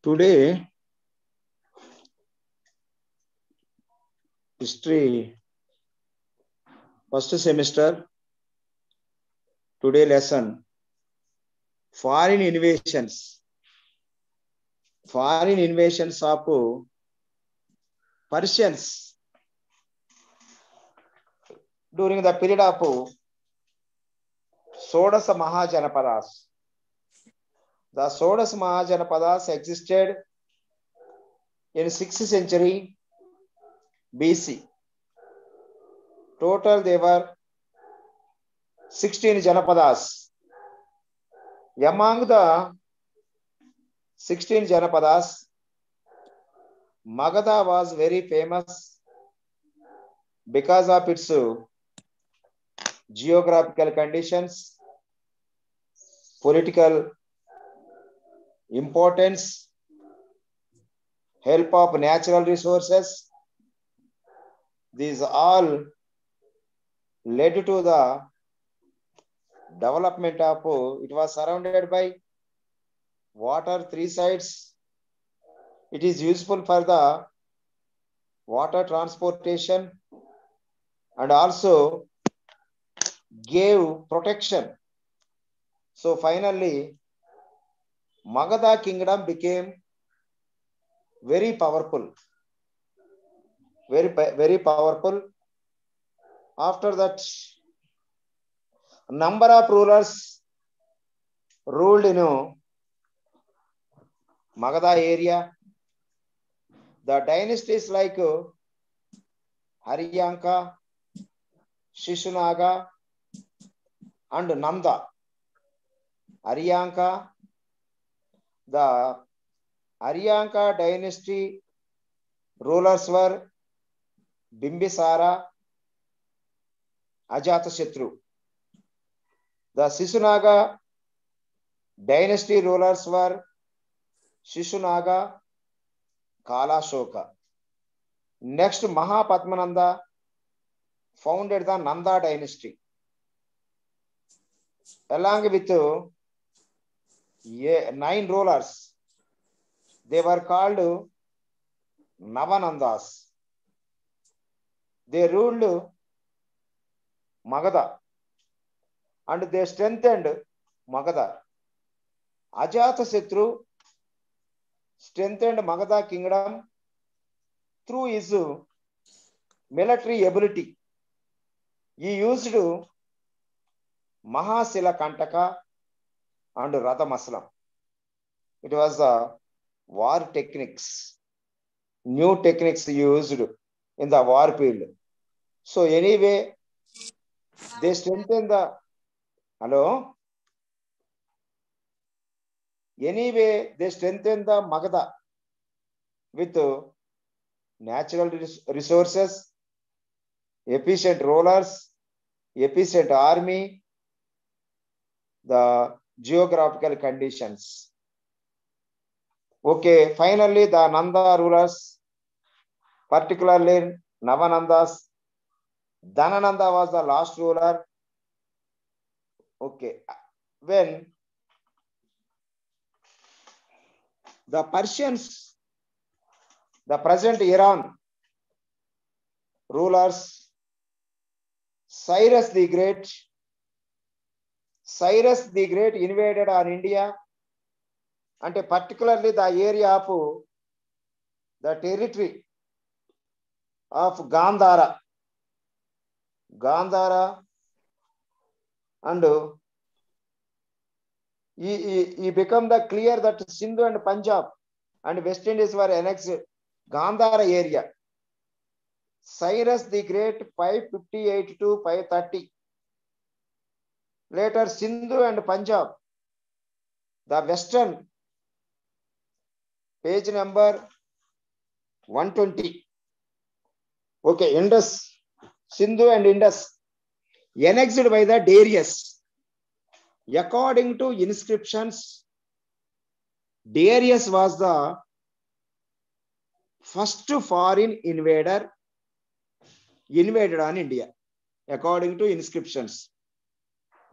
Today, history, first semester, today lesson, foreign invasions. Foreign invasions of Persians during the period of Sodasa Mahajanapadas. The Sodasa Mahajanapadas existed in 6th century BC. Total there were 16 Janapadas. Among the 16 Janapadas, Magadha was very famous because of its geographical conditions, political importance, help of natural resources. These all led to the development of, it was surrounded by water three sides. It is useful for the water transportation and also gave protection. So finally, Magadha kingdom became very powerful. Very powerful. After that, number of rulers ruled in Magadha area. The dynasties like Haryanka, Shishunaga, and Nanda. Haryanka, the Haryanka dynasty rulers were Bimbisara, Ajatashatru. The Shishunaga dynasty rulers were Shishunaga, Kalashoka. Next, Mahapadmananda founded the Nanda dynasty. Along with 9 rulers, they were called Navanandas. They ruled Magadha and they strengthened Magadha. Ajatashatru strengthened Magadha kingdom through his military ability. He used Mahasila Kantaka and Radhamaslam. It was war techniques, new techniques used in the war field. So anyway, they strengthened the, hello? Anyway, they strengthened the Magadha with natural resources, efficient rulers, efficient army, the geographical conditions. Okay, finally the Nanda rulers, particularly Navanandas. Dhanananda was the last ruler. Okay, when the Persians, the present Iran rulers, Cyrus the Great invaded on India, and particularly the area of the territory of Gandhara, and he became the clear that Sindhu and Punjab and West Indies were annexed Gandhara area. Cyrus the Great 558 to 530. Later Sindhu and Punjab, the western, page number 120. Okay, Indus, Sindhu and Indus, annexed by the Darius. According to inscriptions, Darius was the first foreign invader invaded on India, according to inscriptions.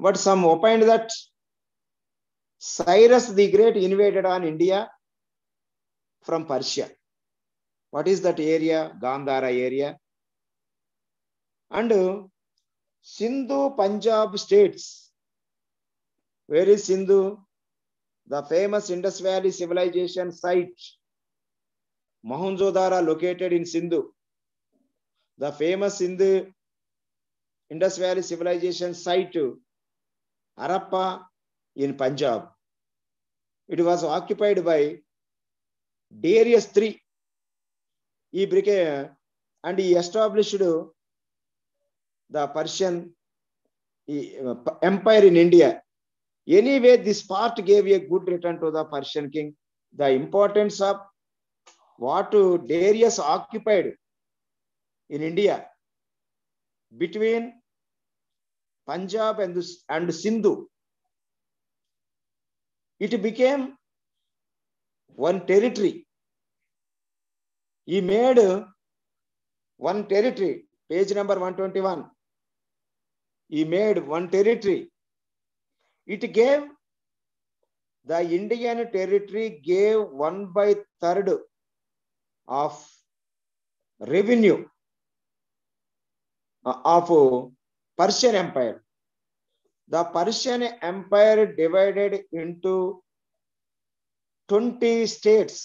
But some opined that Cyrus the Great invaded on India from Persia. What is that area? Gandhara area. And Sindhu Punjab states. Where is Sindhu? The famous Indus Valley civilization site, Mohenjo-daro, located in Sindhu. The famous Indus Valley civilization site, Harappa in Punjab. It was occupied by Darius III. He became and he established the Persian Empire in India. Anyway, this part gave a good return to the Persian king. The importance of what Darius occupied in India between Punjab and Sindhu. It became one territory. He made one territory, page number 121. He made one territory. It gave, the Indian territory gave 1/3 of revenue of Persian Empire. The Persian Empire divided into 20 states.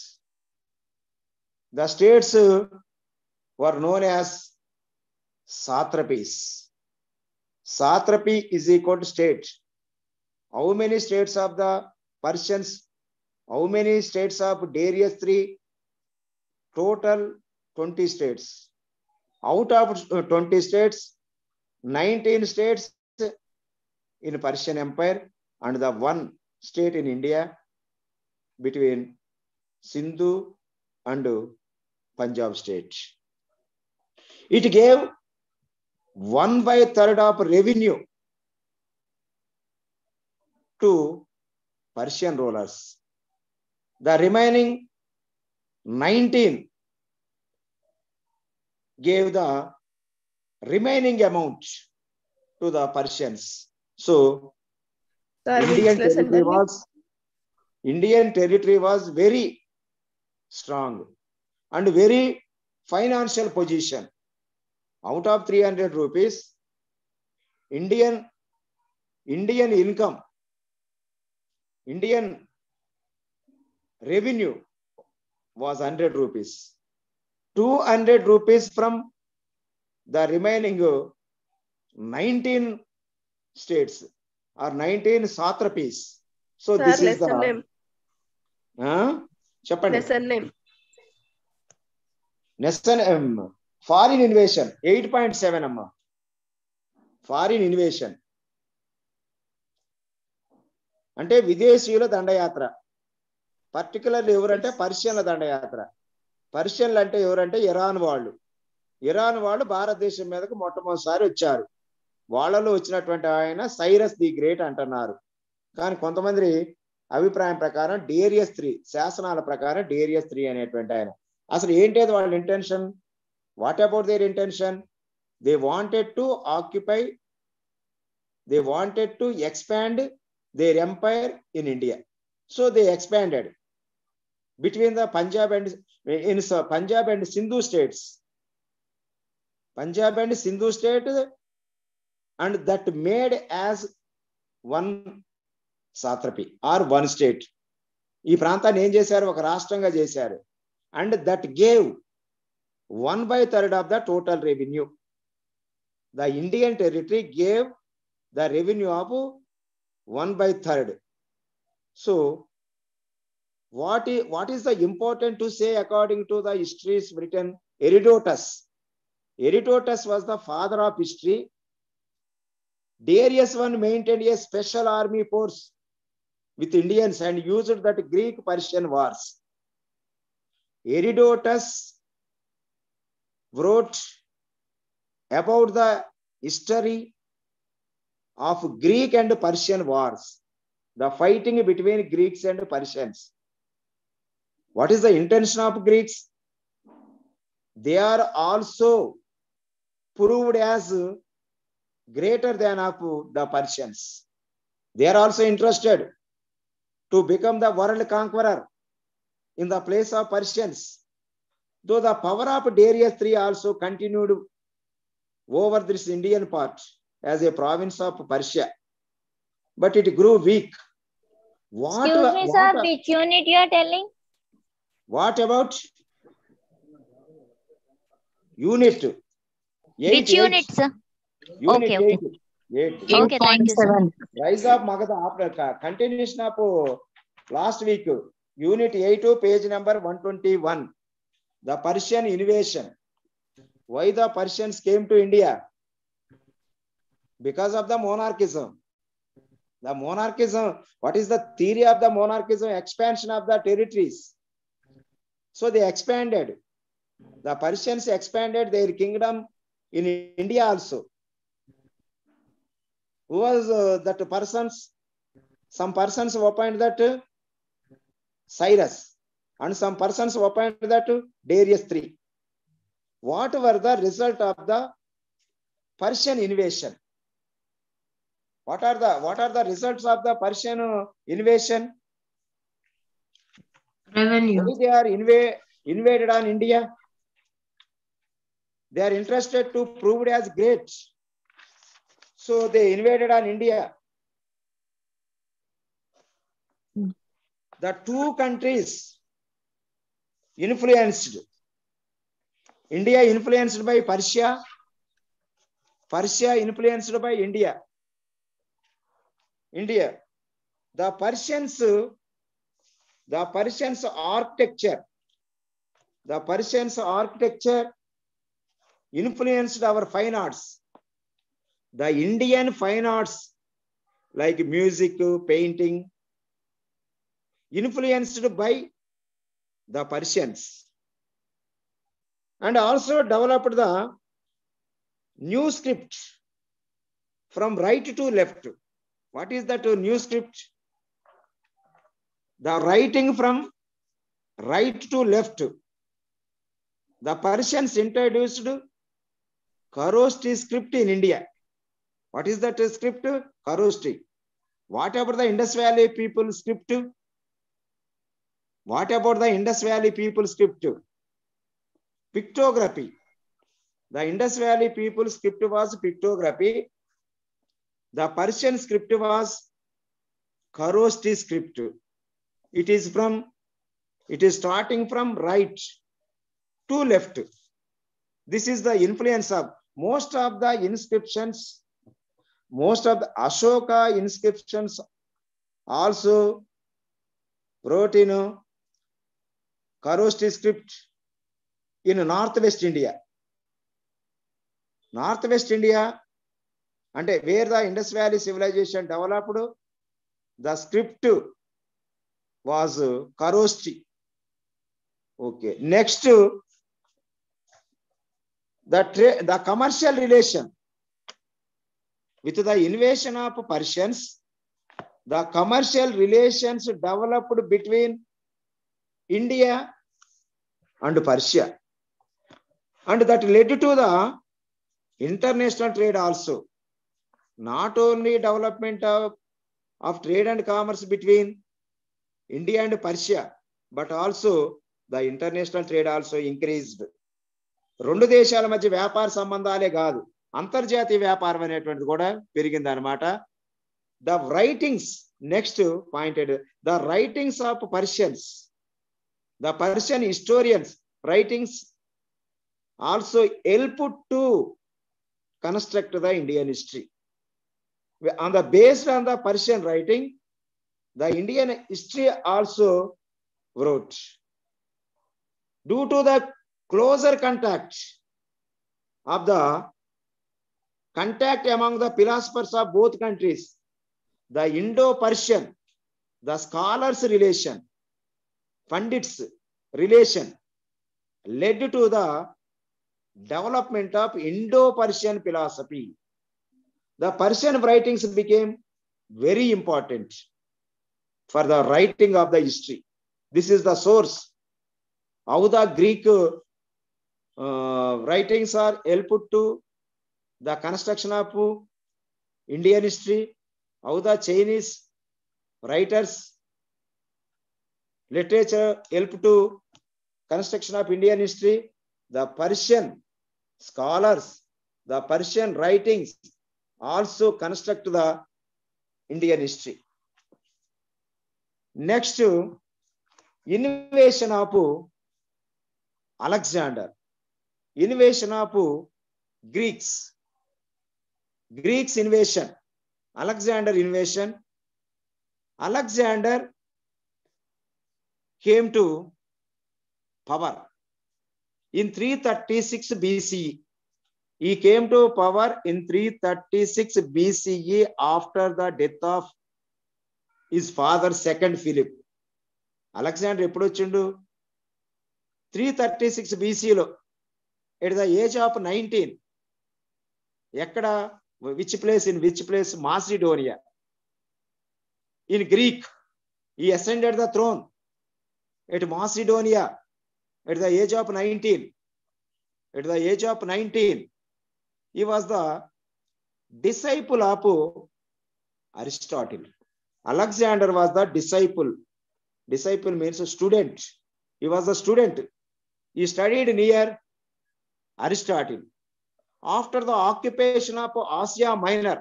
The states were known as satrapies. Satrapy is equal to state. How many states of the Persians? How many states of Darius III? Total 20 states. Out of 20 states, 19 states in Persian Empire and the one state in India between Sindhu and Punjab state. It gave 1/3 of revenue to Persian rulers. The remaining 19 gave the remaining amount to the Persians. So Indian territory was very strong and very financial position. Out of 300 rupees, Indian income, Indian revenue was 100 rupees. 200 rupees from the remaining 19 states or 19 satrapies. So this is the name. Foreign invasion 8.7 amma. Foreign invasion అంటే విదేశీయుల దండయాత్ర. Particularly ఎవరంటే పర్షియన్ల దండయాత్ర. పర్షియన్లు అంటే ఎవరంటే Iran వాళ్ళు. Iran వాళ్ళు భారతదేశం మీదకు మొట్టమొదటిసారి వచ్చారు. వాళ్ళలో వచ్చినటువంటి ఆయన సైరస్ ది గ్రేట్ అంటున్నారు. కానీ కొంతమంది అభిప్రాయం ప్రకారం డేరియస్ III, శాసనాల ప్రకారం డేరియస్ III అనేటువంటి ఆయన. అసలు ఏంటేది వాళ్ళ intention? What about their intention? They wanted to occupy, they wanted to expand their empire in India. So they expanded between the Punjab and Sindhu states. Punjab and Sindhu state, and that made as one satrapy or one state. ఈ ప్రాంతాన్ని ఏం చేశారు? ఒక రాష్ట్రంగా చేశారు. And that gave 1/3 of the total revenue. The Indian territory gave the revenue of 1/3. So what is the important to say according to the histories written? Herodotus was the father of history. Darius I maintained a special army force with Indians and used that Greek-Persian wars. Herodotus wrote about the history of Greek and Persian wars, the fighting between Greeks and Persians. What is the intention of Greeks? They are also proved as greater than of the Persians. They are also interested to become the world conqueror. in the place of Persians. Though the power of Darius III also continued over this Indian part as a province of Persia, but it grew weak. Excuse me, sir, which unit you are telling? What about unit? Which unit, sir? Unit Okay, okay. 8. Okay, thank you, sir. Rise of Magadha, continuation of last week, unit 8, page number 121. The Persian invasion. Why the Persians came to India? Because of the monarchism. The monarchism, what is the theory of the monarchism? Expansion of the territories. So they expanded. The Persians expanded their kingdom in India also. Who was that persons? Some persons opined that Cyrus, and some persons opined that Darius III. What were the result of the Persian invasion? What are the results of the Persian invasion? Revenue. Why they are invaded on India? They are interested to prove it as great. So they invaded on India. The two countries influenced. India influenced by Persia. Persia influenced by India. The Persians architecture influenced our fine arts. The Indian fine arts like music, painting, influenced by the Persians, and also developed the new script from right to left. What is that new script? The writing from right to left. The Persians introduced Kharosthi script in India. What is that script? Kharosthi. What about the Indus Valley people script? What about the Indus Valley people script? Pictography. The Indus Valley people script was pictography. The Persian script was Kharosthi script. It is starting from right to left. This is the influence of most of the inscriptions. Most of the Ashoka inscriptions also wrote in Kharosthi script in Northwest India. Northwest India, and where the Indus Valley civilization developed, the script was Kharosthi. Okay. Next, the commercial relation with the invasion of Persians, the commercial relations developed between India and Persia, and that led to the international trade also. Not only development of trade and commerce between India and Persia, but also the international trade also increased. రెండు దేశాల మధ్య వ్యాపార సంబంధాలే కాదు, అంతర్జాతీయ వ్యాపారం అనేటువంటిది కూడా పెరిగింది అన్నమాట. The writings, next pointed, the writings of Persians, the Persian historians writings also helped to construct the Indian history. Based on the Persian writing, the Indian history also wrote. Due to the closer contact among the philosophers of both countries, the Indo-Persian, the scholars' relation, Pandits' relation, led to the development of Indo-Persian philosophy. The Persian writings became very important for the writing of the history. This is the source. How the Greek writings are helped to the construction of Indian history, how the Chinese writers literature help to construction of Indian history. The Persian scholars, the Persian writings also construct the Indian history. Next, invasion of Alexander, invasion of Greeks, Greeks invasion, Alexander invasion. Alexander came to power in 336 BCE. He came to power in 336 BCE after the death of his father, second Philip. Alexander ఎప్పుడు వచ్చిండు? 336 BCలో at the age of 19. ఎక్కడ? Which place? In which place? Macedonia. In Greek, he ascended the throne at Macedonia at the age of 19. At the age of 19, he was the disciple of Aristotle. Alexander was the disciple. Disciple means a student. He was a student. He studied near Aristotle. After the occupation of Asia Minor,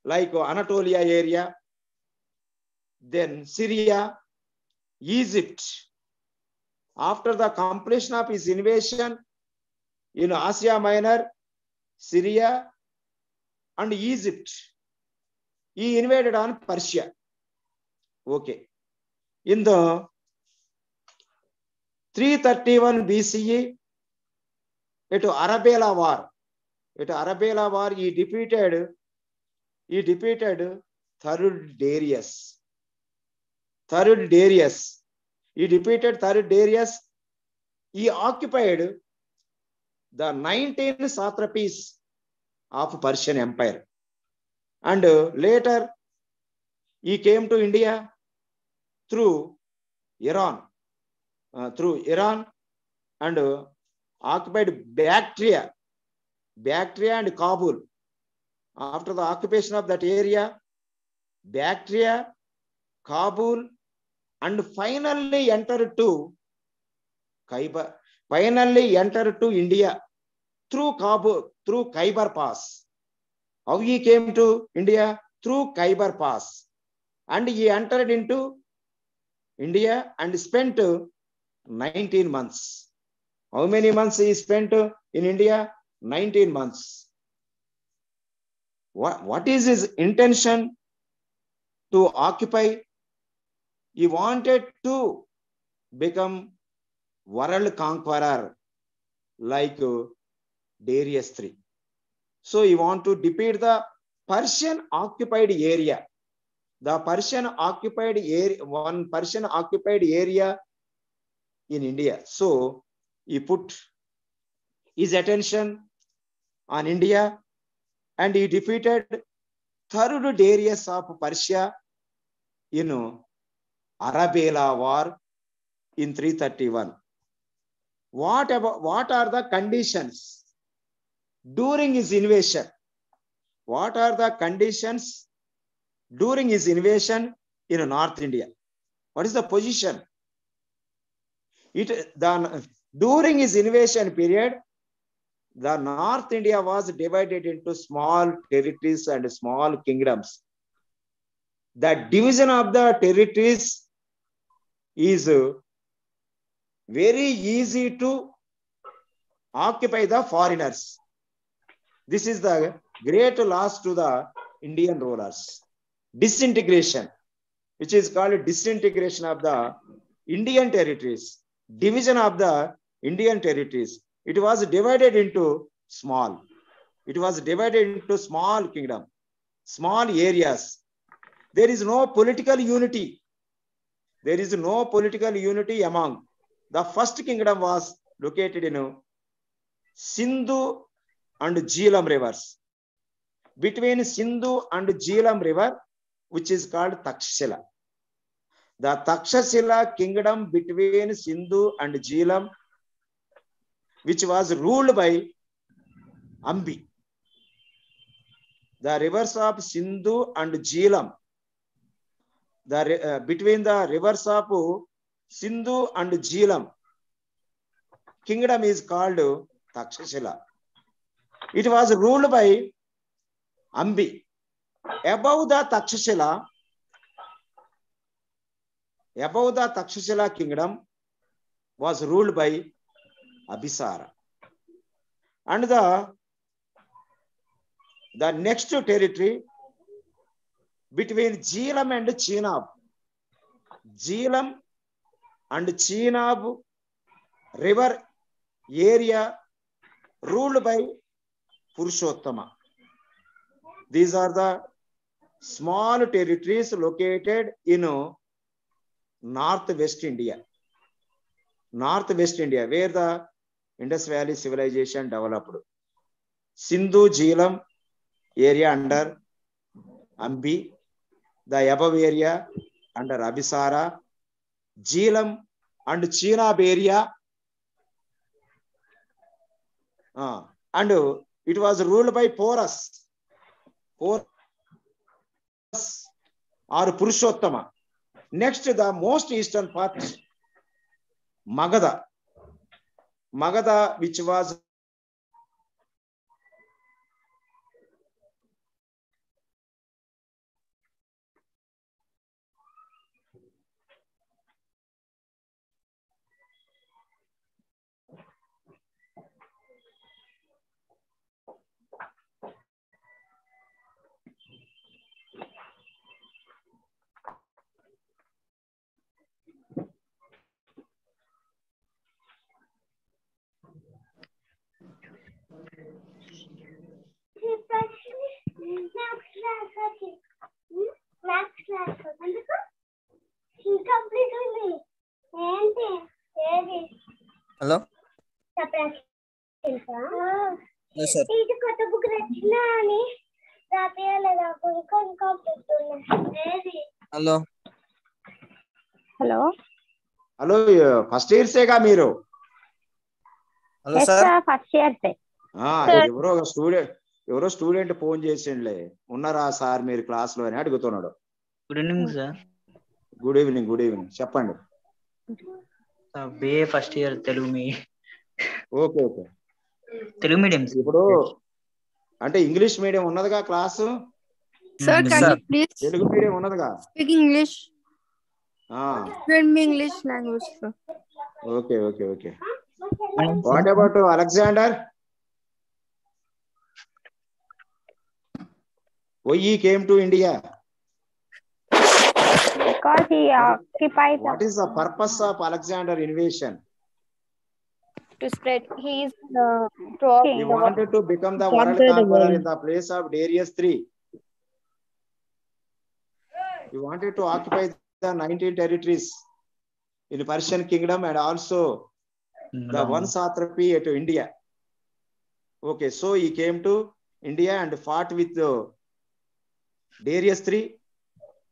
like Anatolia area, then Syria, Egypt. After the completion of his invasion in Asia Minor, Syria, and Egypt, he invaded on Persia. Okay. In the 331 BCE, at Arabella War, he defeated Third Darius. He defeated Third Darius. He occupied the 19 satrapies of Persian Empire. And later, he came to India through Iran. And occupied Bactria and Kabul. After the occupation of that area, Bactria, Kabul, and finally entered to India through Kabul, through Khyber Pass. How he came to India? Through Khyber Pass. And he entered into India and spent 19 months. How many months he spent in India? 19 months. What is his intention to occupy? He wanted to become world conqueror like Darius III. So he want to defeat the Persian occupied area. The Persian occupied area, one Persian occupied area in India. So he put his attention on India and he defeated Third Darius of Persia in Arabella War in 331. What are the conditions during his invasion? What are the conditions during his invasion in North India? What is the position? During his invasion period, the North India was divided into small territories and small kingdoms. The division of the territories is very easy to occupy the foreigners. This is the great loss to the Indian rulers. Disintegration, which is called disintegration of the Indian territories. Division of the Indian territories. It was divided into small. It was divided into small kingdom, small areas. There is no political unity. There is no political unity among. The first kingdom was located in Sindhu and Jhelum rivers. Between Sindhu and Jhelum river, which is called Takshashila. The Takshashila kingdom between Sindhu and Jhelum, which was ruled by Ambi. The rivers of Sindhu and Jhelum, between the rivers of Sindhu and Jhelum kingdom is called Takshashila. It was ruled by Ambi. Above the Takshashila kingdom was ruled by Abhisara. And the next territory between Jhelum and Chenab. Jhelum and Chenab river area ruled by Purushottama. These are the small territories located in northwest India. Northwest India, where the Indus Valley civilization developed. Sindhu Jhelum area under Ambi, the above area under Abhisara, Jhelum and Chenab area, and it was ruled by Porus or Purushottama. Next, the most eastern part, Magadha. Magadha, which was Hello? Yes, sir. Hello? Hello. Hello, first year sega Miro. Hello, Yes, sir. sir. First year. ఎవరో student phone చేసిండ్లే ఉన్నారా sir మీరు class లో అని అడుగుతున్నాడు. Good evening sir. Good evening చెప్పండి. BA first year Telugu okay Telugu medium. ఇప్పుడు అంటే ఇంగ్లీష్ మీడియం ఉన్నదిగా class. Sir, can you please Telugu medium ఉన్నదిగా. speak English? Learn me English language, sir. Okay what about Alexander? Why he came to India? Because he occupied. What is the purpose of Alexander invasion? To spread. He is He wanted to become the world conqueror in the place of Darius III. He wanted to occupy the 19 territories in the Persian kingdom and also the one satrapy to India. Okay, so he came to India and fought with Darius III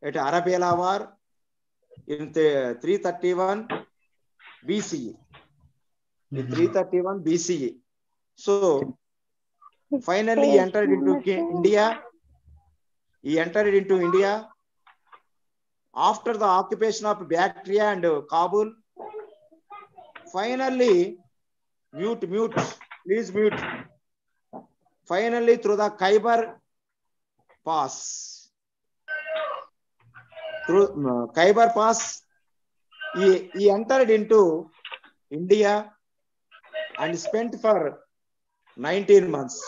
at Arabella War in 331 BCE. In 331 BCE. So finally he entered into India. He entered into India after the occupation of Bactria and Kabul. Finally, please mute. Finally, through the Khyber Pass. Through Khyber Pass, he entered into India and spent for 19 months.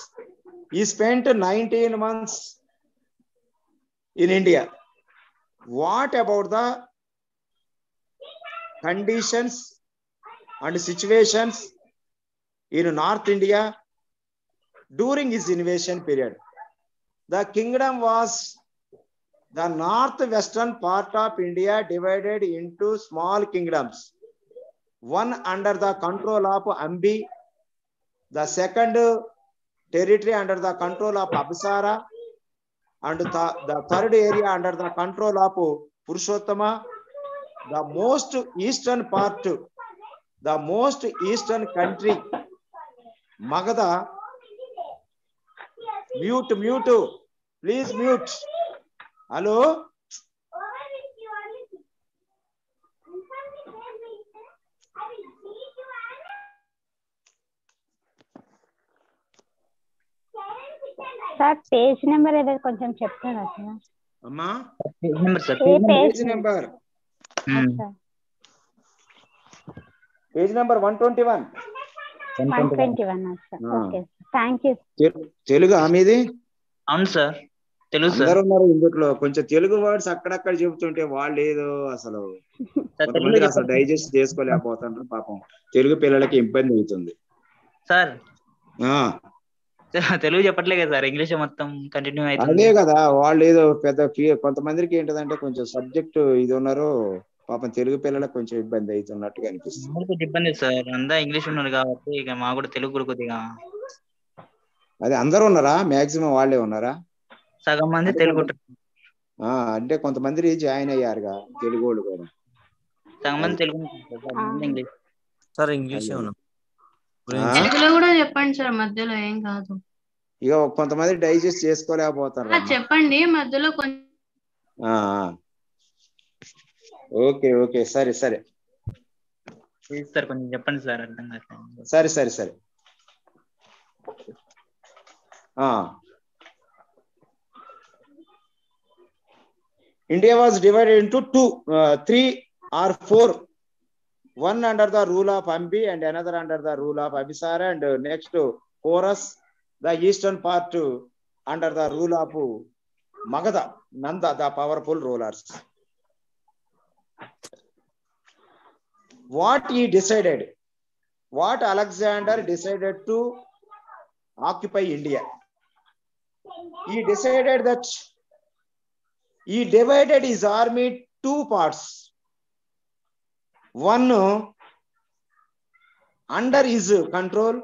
He spent 19 months in India. What about the conditions and situations in North India during his invasion period? The kingdom was the northwestern part of India divided into small kingdoms. One under the control of Ambi, the second territory under the control of Abhisara, and the third area under the control of Purushottama. The most eastern part, the most eastern country, Magadha. Mute, please mute. Hello? Sir page number ఏదో కొంచెం చెప్తారా sir? అమ్మా page number sir. Page number page number 121. 121 sir. Okay thank you. Telugu మీది? అవును sir, Telugu sir. అందరూ ఉన్నారు ఇందులో. కొంచెం తెలుగు వర్డ్స్ అక్కడక్కడ చెబుతుంటే వాళ్ళు ఏదో అసలు కొంతమంది అసలు డైజెస్ట్ చేసుకోలేకపోతున్నారు పాపం. తెలుగు పిల్లలకి ఇబ్బంది అవుతుంది సార్. తెలుగు చెప్పట్లే కదా సార్, ఇంగ్లీష్ మొత్తం కంటిన్యూ అవుతుంది. అదే కదా, వాళ్ళు ఏదో పెద్ద కొంతమందికి ఏంటంటే కొంచెం సబ్జెక్ట్ ఇది ఉన్నారు పాపం, తెలుగు పిల్లలకు కొంచెం ఇబ్బంది అవుతున్నట్టుగా అనిపిస్తుంది. ఇబ్బంది సార్, అంతా ఇంగ్లీష్ ఉన్నారు కాబట్టి ఇక మా కూడా తెలుగు కూడా కొద్దిగా. అదే అందరూ ఉన్నారా? మాక్సిమం వాళ్ళే ఉన్నారా? సగం మంది తెలుగు. అంటే కొంతమంది జాయిన్ అయ్యారుగా తెలుగు వాళ్ళు కూడా. సగం మంది తెలుగు, ఇంగ్లీష్ సార్. ఇంగ్లీష్ తెలుగులో కూడా చెప్పండి సార్, మధ్యలో ఏం కాదు. ఇక కొంతమంది డైజెస్ట్ చేసుకోలేకపోతారు. చెప్పండి మధ్యలో కొంచెం. ఓకే ఓకే సరే సరే సార్, కొంచెం చెప్పండి సార్, అర్థం కాదు. సరే సరే సరే. India was divided into 3 or 4. One under the rule of Ambi and another under the rule of Abhisara, and next Porus, the eastern part under the rule of Magadha, Nanda, the powerful rulers. What he decided, what Alexander decided to occupy India. He decided that he divided his army 2 parts. One under his control,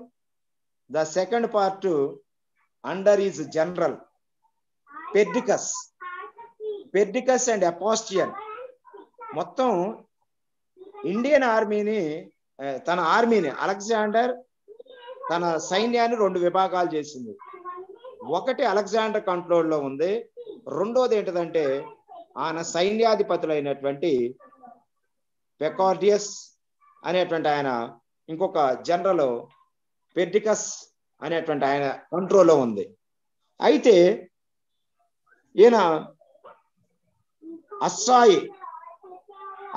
the second part under his general Perdiccas and Apostian. మొత్తం Indian ఆర్మీని, తన ఆర్మీని Alexander తన సైన్యాన్ని 2 విభాగాలు చేసింది. ఒకటి Alexander కంట్రోల్లో ఉంది, రెండోది ఏంటంటే ఆయన సైన్యాధిపతులైనటువంటి పెకార్డియస్ అనేటువంటి ఆయన, ఇంకొక జనరల్ పెర్డికస్ అనేటువంటి ఆయన కంట్రోల్లో ఉంది. అయితే ఈయన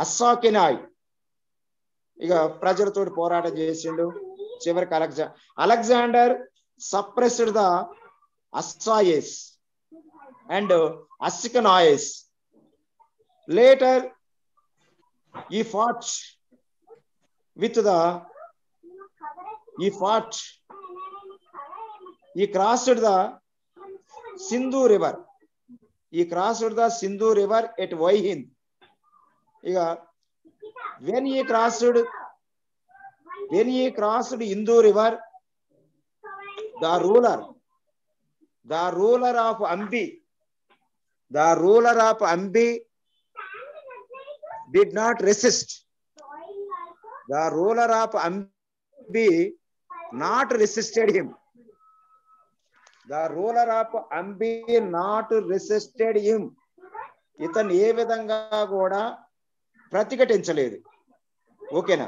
అస్సాకినాయ్ ఇక ప్రజలతో పోరాటం చేసిండు. చివరికి Alexander suppressed the Assayes and Assassinaes. Later he crossed the Sindhu river. He crossed the Sindhu river at Vaihind. When he crossed Sindhu river, the ruler of Ambi did not resist. The ruler of Ambi not resisted him. The ruler of Ambi not resisted him. ఇతను ఏ విధంగా కూడా ప్రతిఘటించలేదు. ఓకేనా?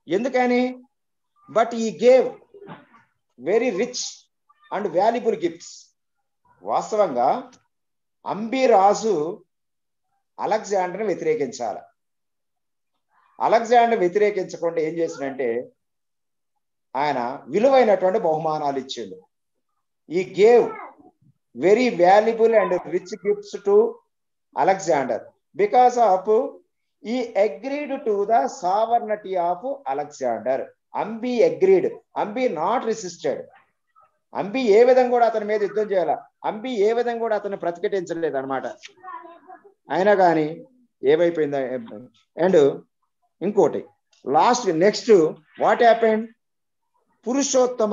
ఎందుకని? But he gave very rich and valuable gifts. వాస్తవంగా అంబి రాజు అలెగ్జాండర్ని వ్యతిరేకించాలి. Alexander వ్యతిరేకించకుండా ఏం చేసినంటే ఆయన విలువైనటువంటి బహుమానాలు ఇచ్చిండు. He gave very valuable and rich gifts to Alexander because of he agreed to the sovereignty of Alexander. Ambhi agreed, Ambhi not resisted. Ambhi ఏ విధంగా కూడా అతని మీద యుద్ధం చేయాల, అంబి ఏ విధంగా కూడా అతన్ని ప్రతిఘటించలేదు అనమాట. అయినా కానీ ఏమైపోయిందా? అండ్ ఇంకోటి last next what happened? Purushottama,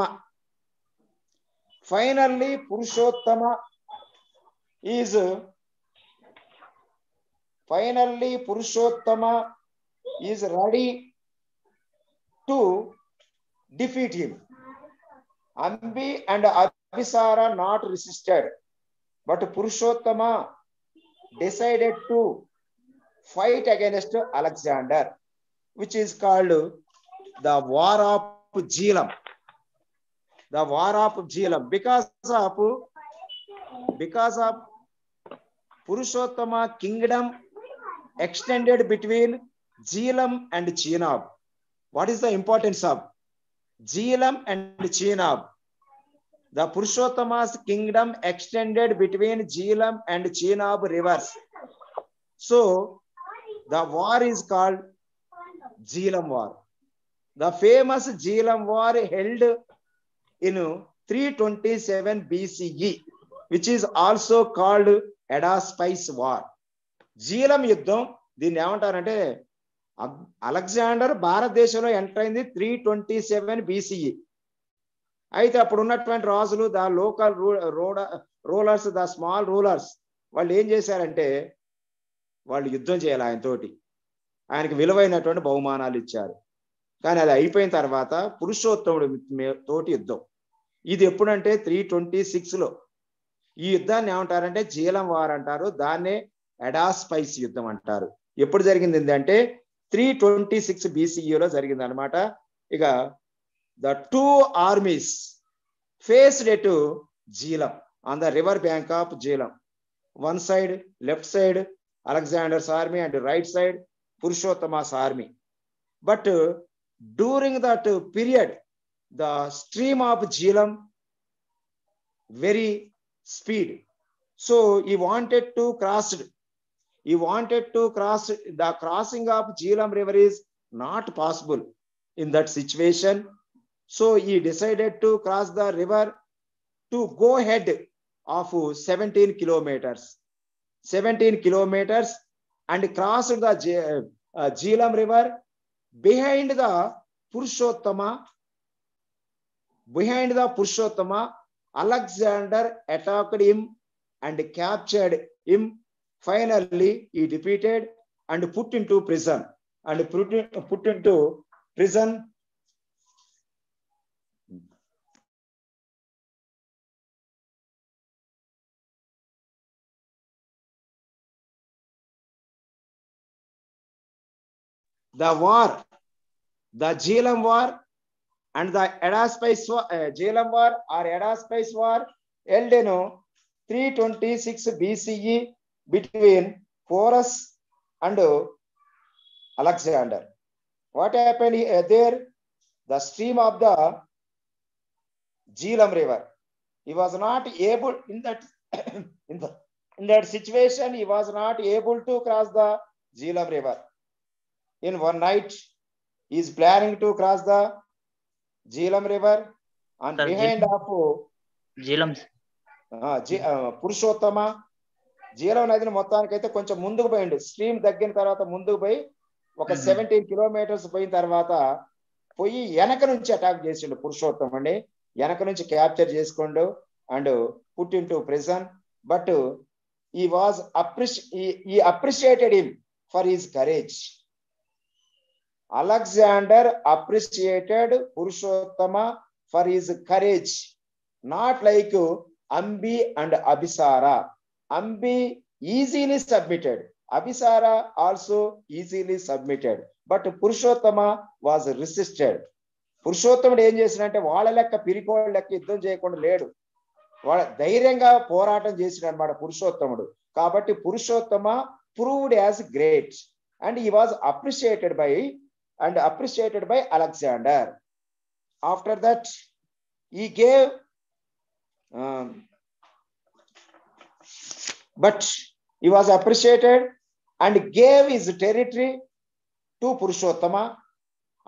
finally Purushottama is ready to defeat him. Ambi and Abhisara not resisted, but Purushottama decided to fight against Alexander, which is called the War of Jhelum. The War of Jhelum, because of Because of Purushottama kingdom extended between Jhelum and Chenab. What is the importance of Jhelum and Chenab? The Purushottama's kingdom extended between Jhelum and Chenab rivers. So the war is called Jhelum War. The famous Jhelum War held in 327 BCE, which is also called Edda-Spice War. Jhelum యుద్ధం దీన్ని ఏమంటారంటే Alexander భారతదేశంలో enter అయింది 327 BCE. అయితే అప్పుడు ఉన్నటువంటి రాజులు the local rulers, the small rulers, వాళ్ళు ఏం చేశారంటే వాళ్ళు యుద్ధం చేయాలి ఆయనతోటి. ఆయనకి విలువైనటువంటి బహుమానాలు ఇచ్చారు. కానీ అది అయిపోయిన తర్వాత పురుషోత్తముడు తోటి యుద్ధం. ఇది ఎప్పుడంటే 326లో. ఈ యుద్ధాన్ని ఏమంటారంటే జీలం వార్ అంటారు. దాన్నే ఎడాస్పైస్ యుద్ధం అంటారు. ఎప్పుడు జరిగింది అంటే 326 BCEలో జరిగింది అనమాట. ఇక the two armies faced at Jhelum on the river bank of Jhelum. One side, left side, Alexander's army, and right side, Purushottama's army. But during that period, the stream of Jhelum very speed. So he wanted to cross. The crossing of Jhelum river is not possible in that situation. So he decided to cross the river to go ahead of 17 kilometers. 17 kilometers and crossed the Jhelum river behind the Purushottama. Behind the Purushottama, Alexander attacked him and captured him. Finally, he defeated and put into prison. The war, the Jhelum War and the Edda-Spice War, Jhelum War or Edda-Spice War held in 326 BCE between Porus and Alexander. What happened there? The stream of the Jhelum river. He was not able in that situation. He was not able to cross the Jhelum river. In one night, he is planning to cross the Jhelum river on behind of Jhelum. Purushottama. Jhelum నదిని మొత్తానికైతే కొంచెం ముందుకు పోయిండు. Stream తగ్గిన తర్వాత ముందుకు పోయి ఒక 17 kilometers పోయిన తర్వాత పోయి వెనక నుంచి అటాక్ చేసిండు పురుషోత్తముడిని. వెనక నుంచి క్యాప్చర్ చేసుకోండు and put into prison. But he appreciated him for his courage. Alexander appreciated Purushottama for his courage, not like Ambi and Abhisara. Ambi easily submitted. Abhisara also easily submitted. But Purushottama was resisted. పురుషోత్తముడు ఏం చేసినంటే వాళ్ళ లెక్క పిరికోళ్ళ లెక్క యుద్ధం చేయకుండా లేడు. వాళ్ళ ధైర్యంగా పోరాటం చేసినాడు అనమాట పురుషోత్తముడు. కాబట్టి Purushottama proved as great and he was appreciated by Alexander. After that, he gave but he was appreciated and gave his territory to Purushottama,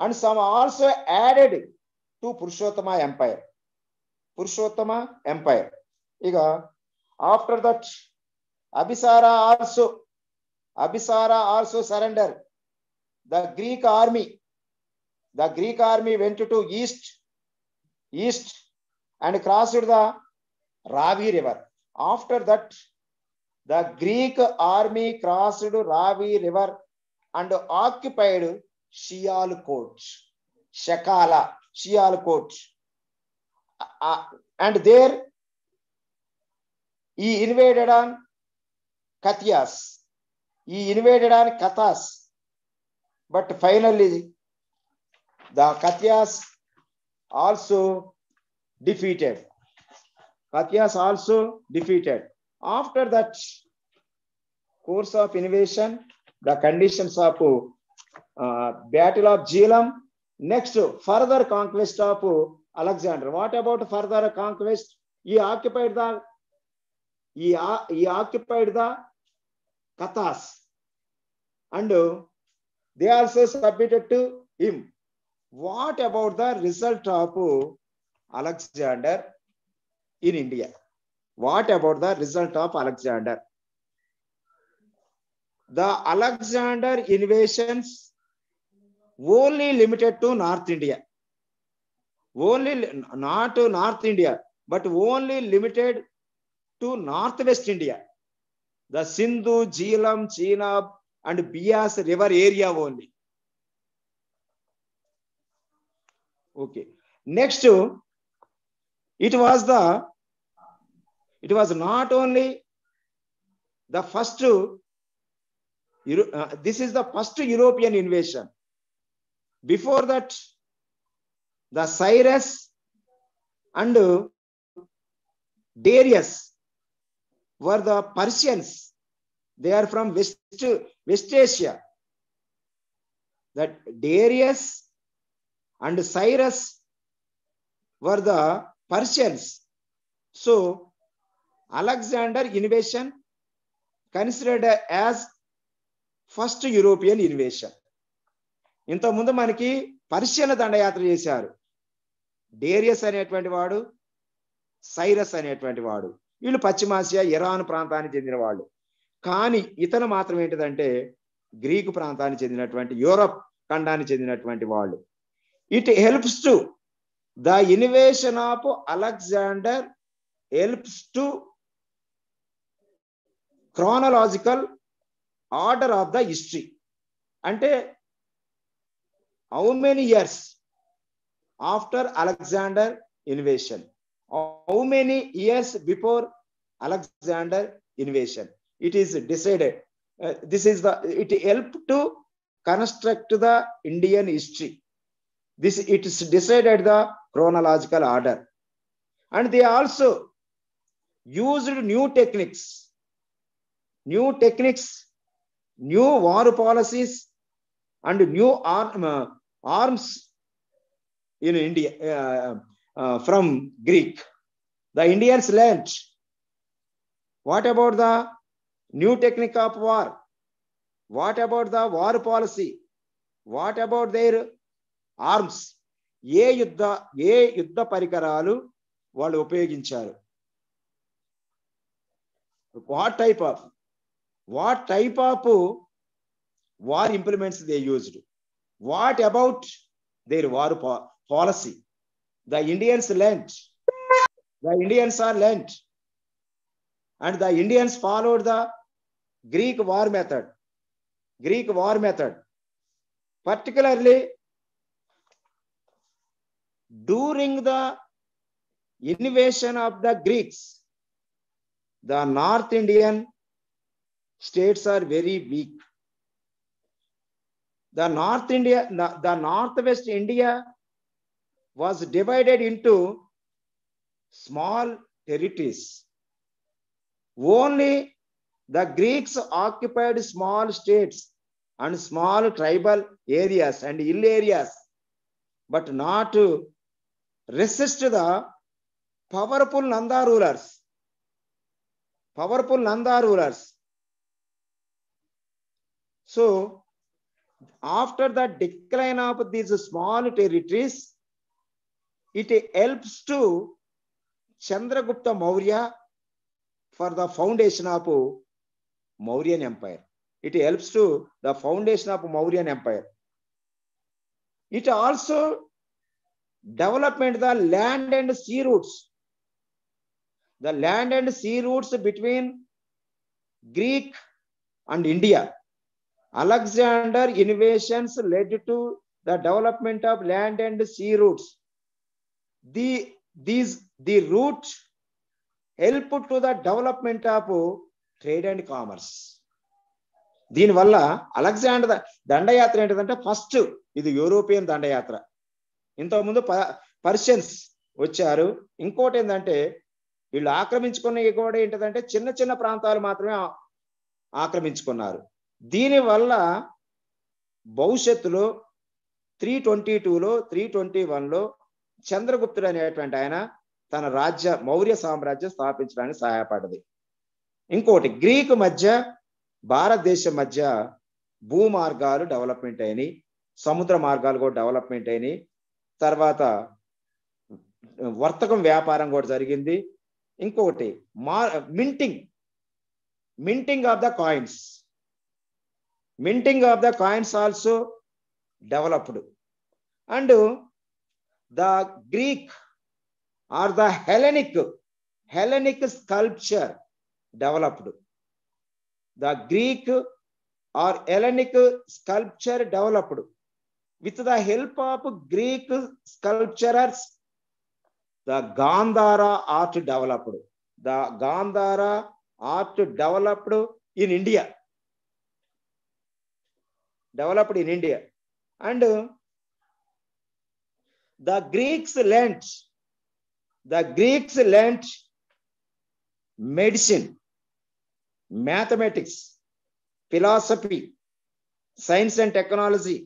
and some also added to Purushottama empire. After that, Abhisara also surrendered. The Greek army went to east and crossed the Ravi river. After that, the Greek army crossed Ravi river and occupied Sialkot. And there he invaded on Kathias. But finally, the Kathias also defeated. Katyas also defeated. After that course of invasion, the conditions of Battle of Jhelum, next further conquest of Alexander. What about further conquest? He occupied the Kathas, and they also submitted to him. What about the result of Alexander in India? What about the result of Alexander? The Alexander invasions only limited to North India. Only not to North India, but only limited to Northwest India. The Sindhu, Jhelum, Chenab, and Bias river area only. Okay. Next, it was not only the first. This is the first European invasion. Before that, the Cyrus and Darius were the Persians. They are from West Asia. That Darius and Cyrus were the Persians. So Alexander invasion considered as first European invasion. ఇంతకుముందు మనకి Persian దండయాత్ర చేశారు. Darius అనేటువంటి వాడు, Cyrus అనేటువంటి వాడు, వీళ్ళు పశ్చిమాసియా ఇరాన్ ప్రాంతానికి చెందిన వాళ్ళు. కానీ ఇతను మాత్రం ఏంటిదంటే గ్రీకు ప్రాంతానికి చెందినటువంటి, యూరప్ ఖండానికి చెందినటువంటి వాళ్ళు. It helps to the invasion of Alexander, helps to chronological order of the history. అంటే how many years after Alexander invasion? How many years before Alexander invasion? It is decided. It helped to construct the Indian history. It is decided the chronological order. And they also used new techniques, new war policies, and new arms in India from Greek. The Indians learned. What about the new technique of war? What about the war policy? What about their arms? ఏ యుద్ధ పరికరాలు వాళ్ళు ఉపయోగించారు? What type of war implements they used? What about their war policy? The Indians learned. The Indians are learned. And the Indians followed the Greek war method. Particularly during the invasion of the Greeks, the North Indian states are very weak. The Northwest India was divided into small territories. Only the Greeks occupied small states and small tribal areas and hill areas, but not to resist the powerful Nanda rulers. So after the decline of these small territories, it helps to Chandragupta Maurya for the foundation of Mauryan Empire. It helps to the foundation of Mauryan Empire. It also developed the land and sea routes. The land and sea routes between Greek and India. Alexander invasions led to the development of land and sea routes. The route helped to the development of trade and commerce. దీనివల్ల Alexander దండయాత్ర ఏంటంటే first ఇది European దండయాత్ర. ఇంతకుముందు Persians వచ్చారు. ఇంకోటి ఏంటంటే వీళ్ళు ఆక్రమించుకున్న కూడా ఏంటంటే చిన్న చిన్న ప్రాంతాలు మాత్రమే ఆక్రమించుకున్నారు. దీనివల్ల భవిష్యత్తులో 322లో 321లో చంద్రగుప్తుడు అనేటువంటి ఆయన తన మౌర్య సామ్రాజ్యం స్థాపించడానికి సహాయపడ్డది. ఇంకోటి గ్రీకు మధ్య భారతదేశం మధ్య భూ మార్గాలు డెవలప్మెంట్ అయినాయి, సముద్ర మార్గాలు కూడా డెవలప్మెంట్ అయినాయి. తర్వాత వర్తకం వ్యాపారం కూడా జరిగింది. ఇంకొకటి minting of the coins also developed, and the Greek or the Hellenic sculpture developed. The Greek or Hellenic sculpture developed. With the help of Greek sculptures, the Gandhara art developed. The Gandhara art developed in India. And the Greeks learnt medicine, mathematics, philosophy, science and technology,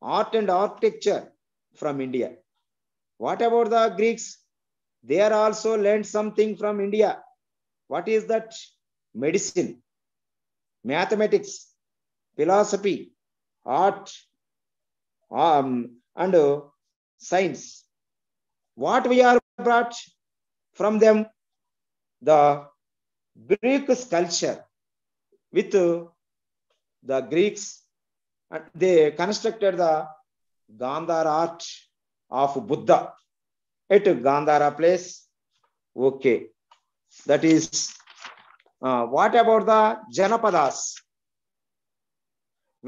art and architecture from India. What about the Greeks? They are also learned something from India. What is that? Medicine, mathematics, philosophy, art, and science. What we are brought from them? The Greek sculpture. With the Greeks, they constructed the Gandhara art of Buddha at Gandhara place. Okay, that is. What about the Janapadas?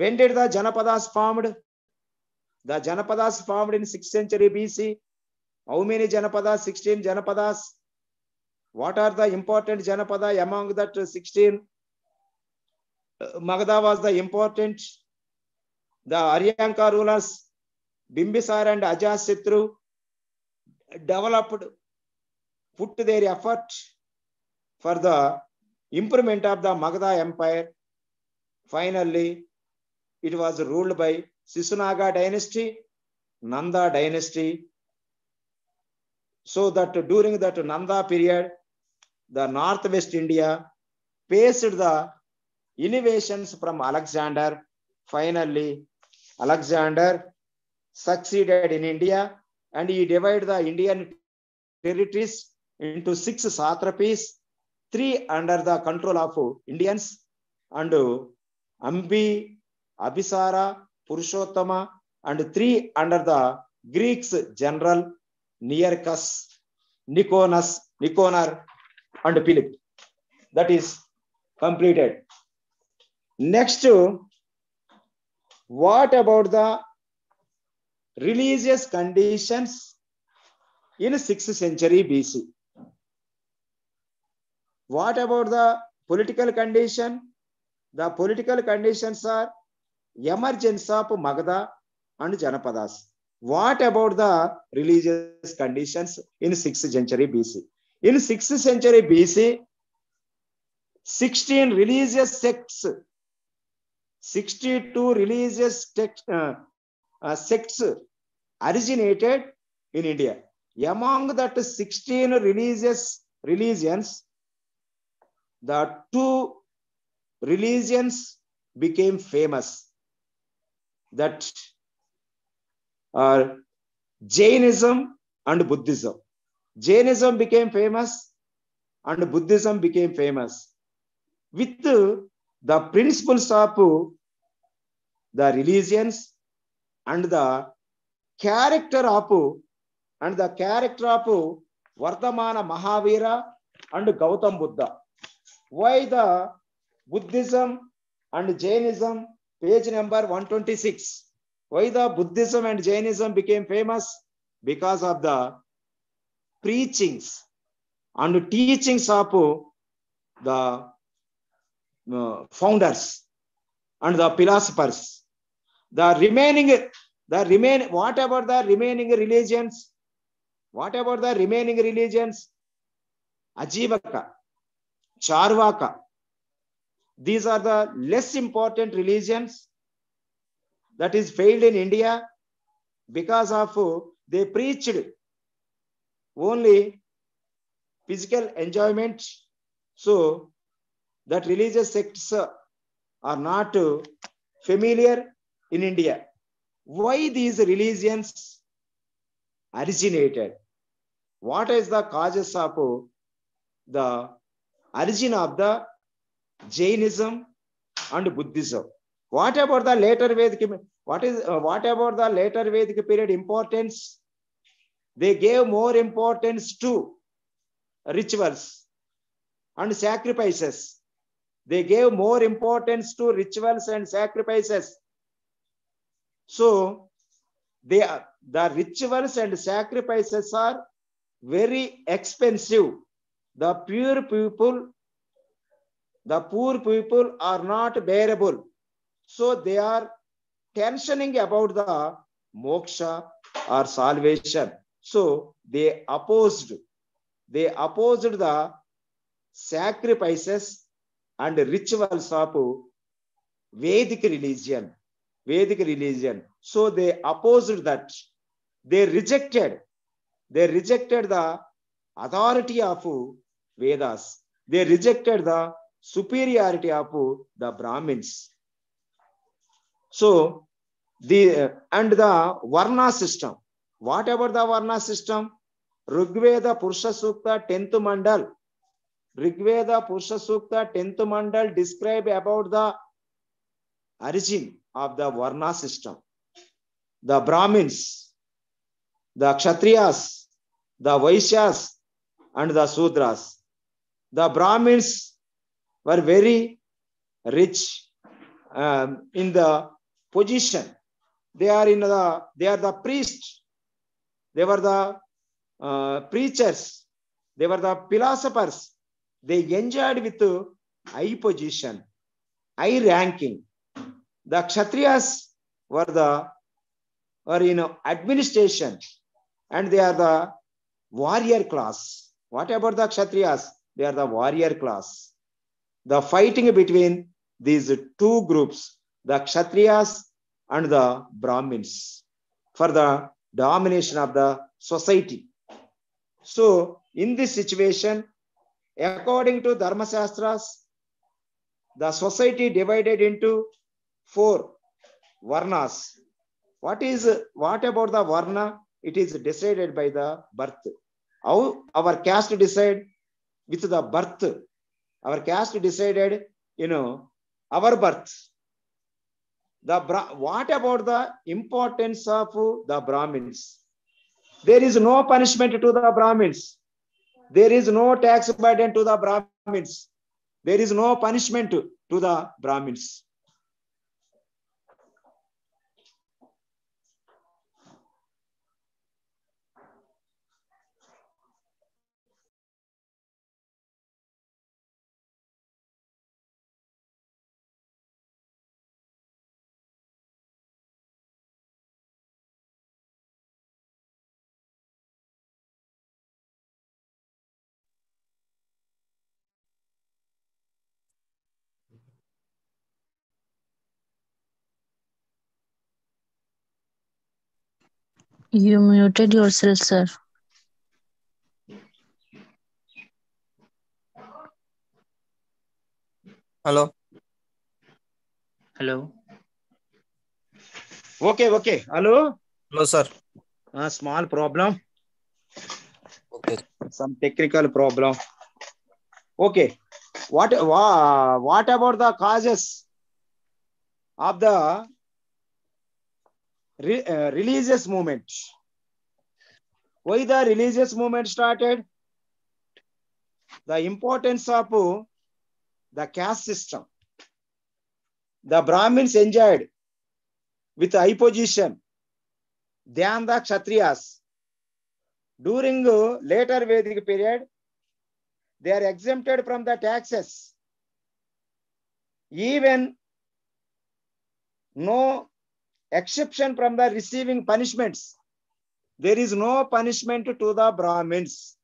When did the Janapadas formed? The Janapadas formed in 6th century BC. How many Janapadas? 16 Janapadas. What are the important Janapada among that 16? Magadha was the important. The Aryanka rulers, Bimbisar and Ajatasattu, put their effort for the improvement of the Magadha Empire. Finally, it was ruled by Sisunaga dynasty, Nanda dynasty. So that during that Nanda period, the northwest India faced the innovations from Alexander. Finally, Alexander succeeded in India, and he divided the Indian territories into 6 satrapies, 3 under the control of Indians, and Ambi, Abhisara, Purushottama, and 3 under the Greeks general Nearchus, Nicanor, and Philip. That is completed. Next, what about the religious conditions in 6th century BC? What about the political condition? The political conditions are emergence of Magadha and Janapadas. What about the religious conditions in 6th century BC? In 6th century BC, 16 religious sects, 62 religious sects originated in India. Among that 16 religions, the 2 religions became famous. That are Jainism and Buddhism. Jainism became famous and Buddhism became famous with the principles of the religions and the character of Vardhamana Mahavira and Gautam Buddha. Why the Buddhism and Jainism? Page number 126. Why the Buddhism and Jainism became famous? Because of the preachings and teachings of the founders and the philosophers. What about the remaining religions? Ajivaka, Charvaka. These are the less important religions that is failed in India because of they preached only physical enjoyment. So that religious sects are not familiar in India. Why these religions originated? What is the causes of the origin of the Jainism and Buddhism? What about the later Vedic? What about the later Vedic period importance? They gave more importance to rituals and sacrifices. They gave more importance to rituals and sacrifices. So the rituals and sacrifices are very expensive. The poor people are not bearable. So they are tensioning about the moksha or salvation. So they opposed the sacrifices and rituals of Vedic religion. So they opposed that. They rejected the authority of Vedas. They rejected the superiority of the Brahmins. So the Varna system. What about the Varna system? Rigveda Purusha Sukta 10th Mandal. Rigveda Purusha Sukta 10th Mandal describe about the origin of the Varna system. The Brahmins, the Kshatriyas, the Vaishyas, and the Sudras. The Brahmins were very rich in the position. They are the priests. They were the preachers. They were the philosophers. They enjoyed with high position, high ranking. The Kshatriyas were in administration, and they are the warrior class. What about the Kshatriyas? They are the warrior class. The fighting between these two groups, the Kshatriyas and the Brahmins, for the domination of the society. So in this situation, according to Dharma Shastras, the society divided into 4 Varnas. What about the Varna? It is decided by the birth. How our caste decide? With the birth. Our caste decided, our birth. What about the importance of the Brahmins? There is no punishment to the Brahmins. There is no tax burden to the Brahmins. There is no punishment to the Brahmins. You muted yourself, sir. Hello. Hello. Okay. Hello. Hello, sir. Small problem. Okay. Some technical problem. Okay. What about the causes of the religious movement? Why the religious movement started? The importance of the caste system. The Brahmins enjoyed with high position than the Kshatriyas. During later Vedic period, they are exempted from the taxes. Even no exception from the receiving punishments. There is no punishment to the Brahmins.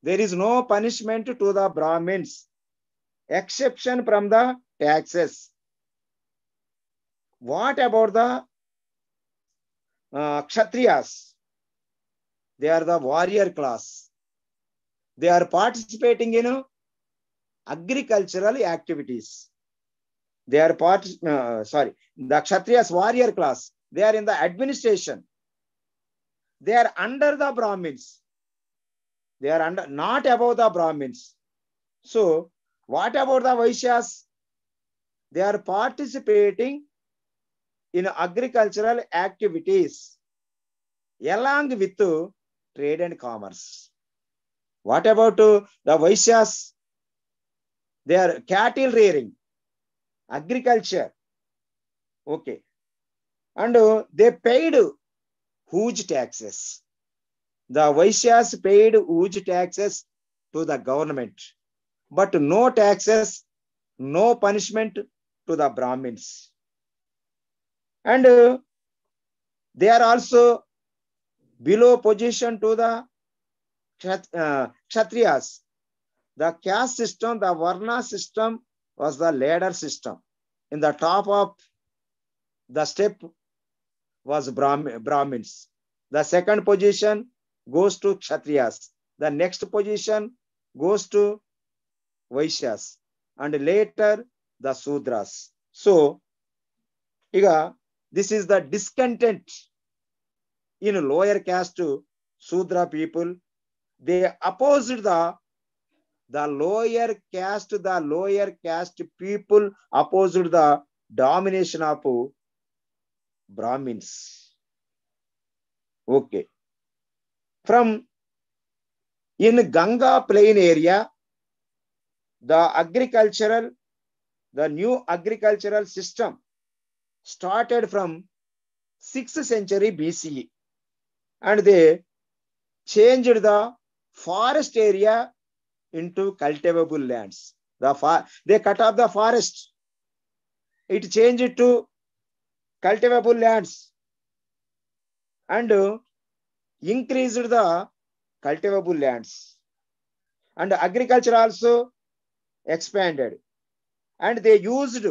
There is no punishment to the Brahmins, exception from the taxes. What about the Kshatriyas? They are the warrior class. They are participating in agricultural activities. They are the Kshatriyas warrior class. They are in the administration. They are under the Brahmins. They are under, not above the Brahmins. So, what about the Vaishyas? They are participating in agricultural activities along with trade and commerce. What about the Vaishyas? They are cattle rearing, agriculture. Okay. And they paid huge taxes. The Vaishyas paid huge taxes to the government, but no taxes, no punishment to the Brahmins. And they are also below position to the Kshatriyas. The caste system, the Varna system was the ladder system. In the top of the step was Brahmins. The second position goes to Kshatriyas. The next position goes to Vaishyas. And later the Sudras. So, this is the discontent in lower caste Sudra people. They opposed the lower caste people opposed the domination of Brahmins. Okay. From in Ganga plain area, the new agricultural system started from 6th century BCE, and they changed the forest area into cultivable lands. They cut off the forest. It changed to cultivable lands and increased the cultivable lands. And agriculture also expanded. And they used,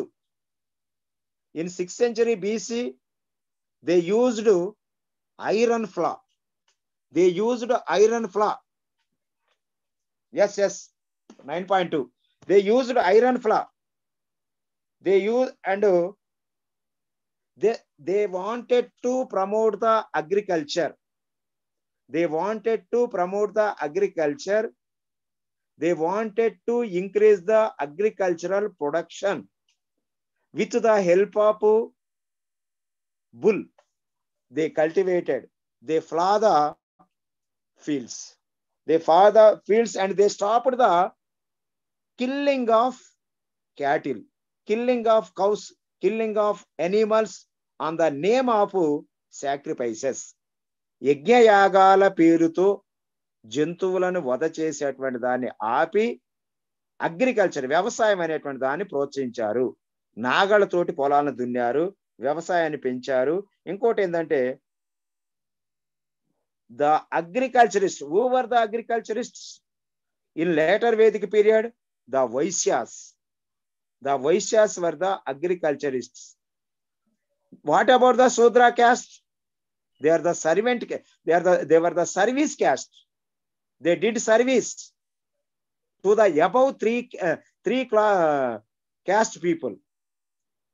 in 6th century BC, they used iron flaw. They used iron flaw. Yes, 9.2. They used iron flaw. They wanted to promote the agriculture. They wanted to promote the agriculture. They wanted to increase the agricultural production with the help of bull. They cultivated. They plow the fields. They plow the fields and they stopped the killing of cattle, killing of cows, killing of animals on the name of sacrifices. యజ్ఞయాగాల పేరుతో జంతువులను వధ చేసేటువంటి దాన్ని ఆపి agriculture వ్యవసాయం అనేటువంటి దాన్ని ప్రోత్సహించారు. నాగళ్ళతోటి పొలాలను దున్నారు, వ్యవసాయాన్ని పెంచారు. ఇంకోటి ఏంటంటే the agriculturists, who were the agriculturists in later Vedic period? The Vaishyas. The Vaishyas were the agriculturists. What about the Sudra caste? They are the servant. They were the service caste. They did service to the above three caste people.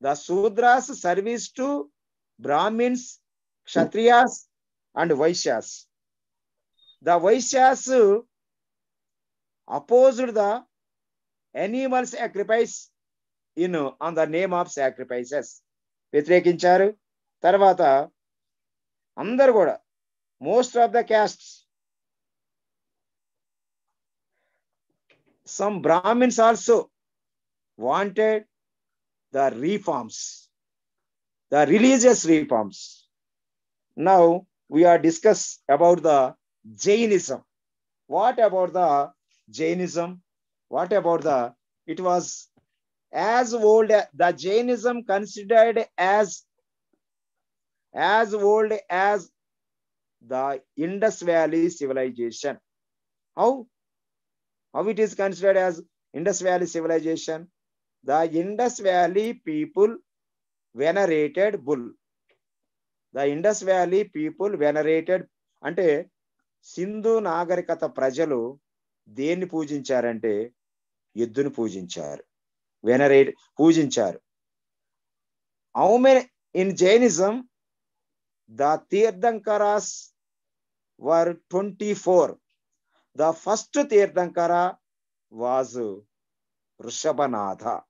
The Sudras service to Brahmins, Kshatriyas, and Vaishyas. The Vaishyas opposed the animal sacrifice on the name of sacrifices. వ్యతిరేకించారు. తర్వాత అందరు కూడా most of the castes, some Brahmins also wanted the reforms, the religious reforms. Now we are discuss about the Jainism. What about the Jainism? What about it was as old, the Jainism considered as old as the Indus Valley civilization. How? How it is considered as Indus Valley civilization? The Indus Valley people venerated bull. The Indus Valley people venerated అంటే సింధు నాగరికత ప్రజలు దేన్ని పూజించారంటే ఎద్దును పూజించారు, వెనరేట్ పూజించారు. How many in Jainism the Tirthankaras were 24. The first Tirthankara was Rishabhanatha.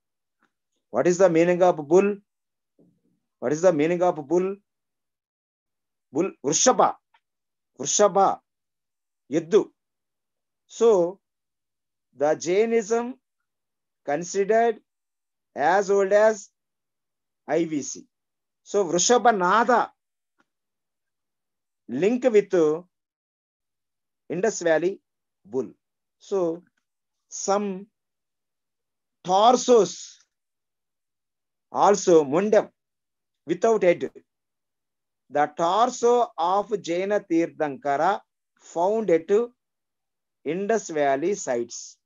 What is the meaning of bull? What is the meaning of bull? Bull, Vrishabha. Vrishabha, Yeddu. So, the Jainism considered as old as IVC. So, Vrishabhanatha link with Indus Valley bull. So, some torsos also mundam without head. The torso of Jaina Tirthankara found at Indus Valley sites.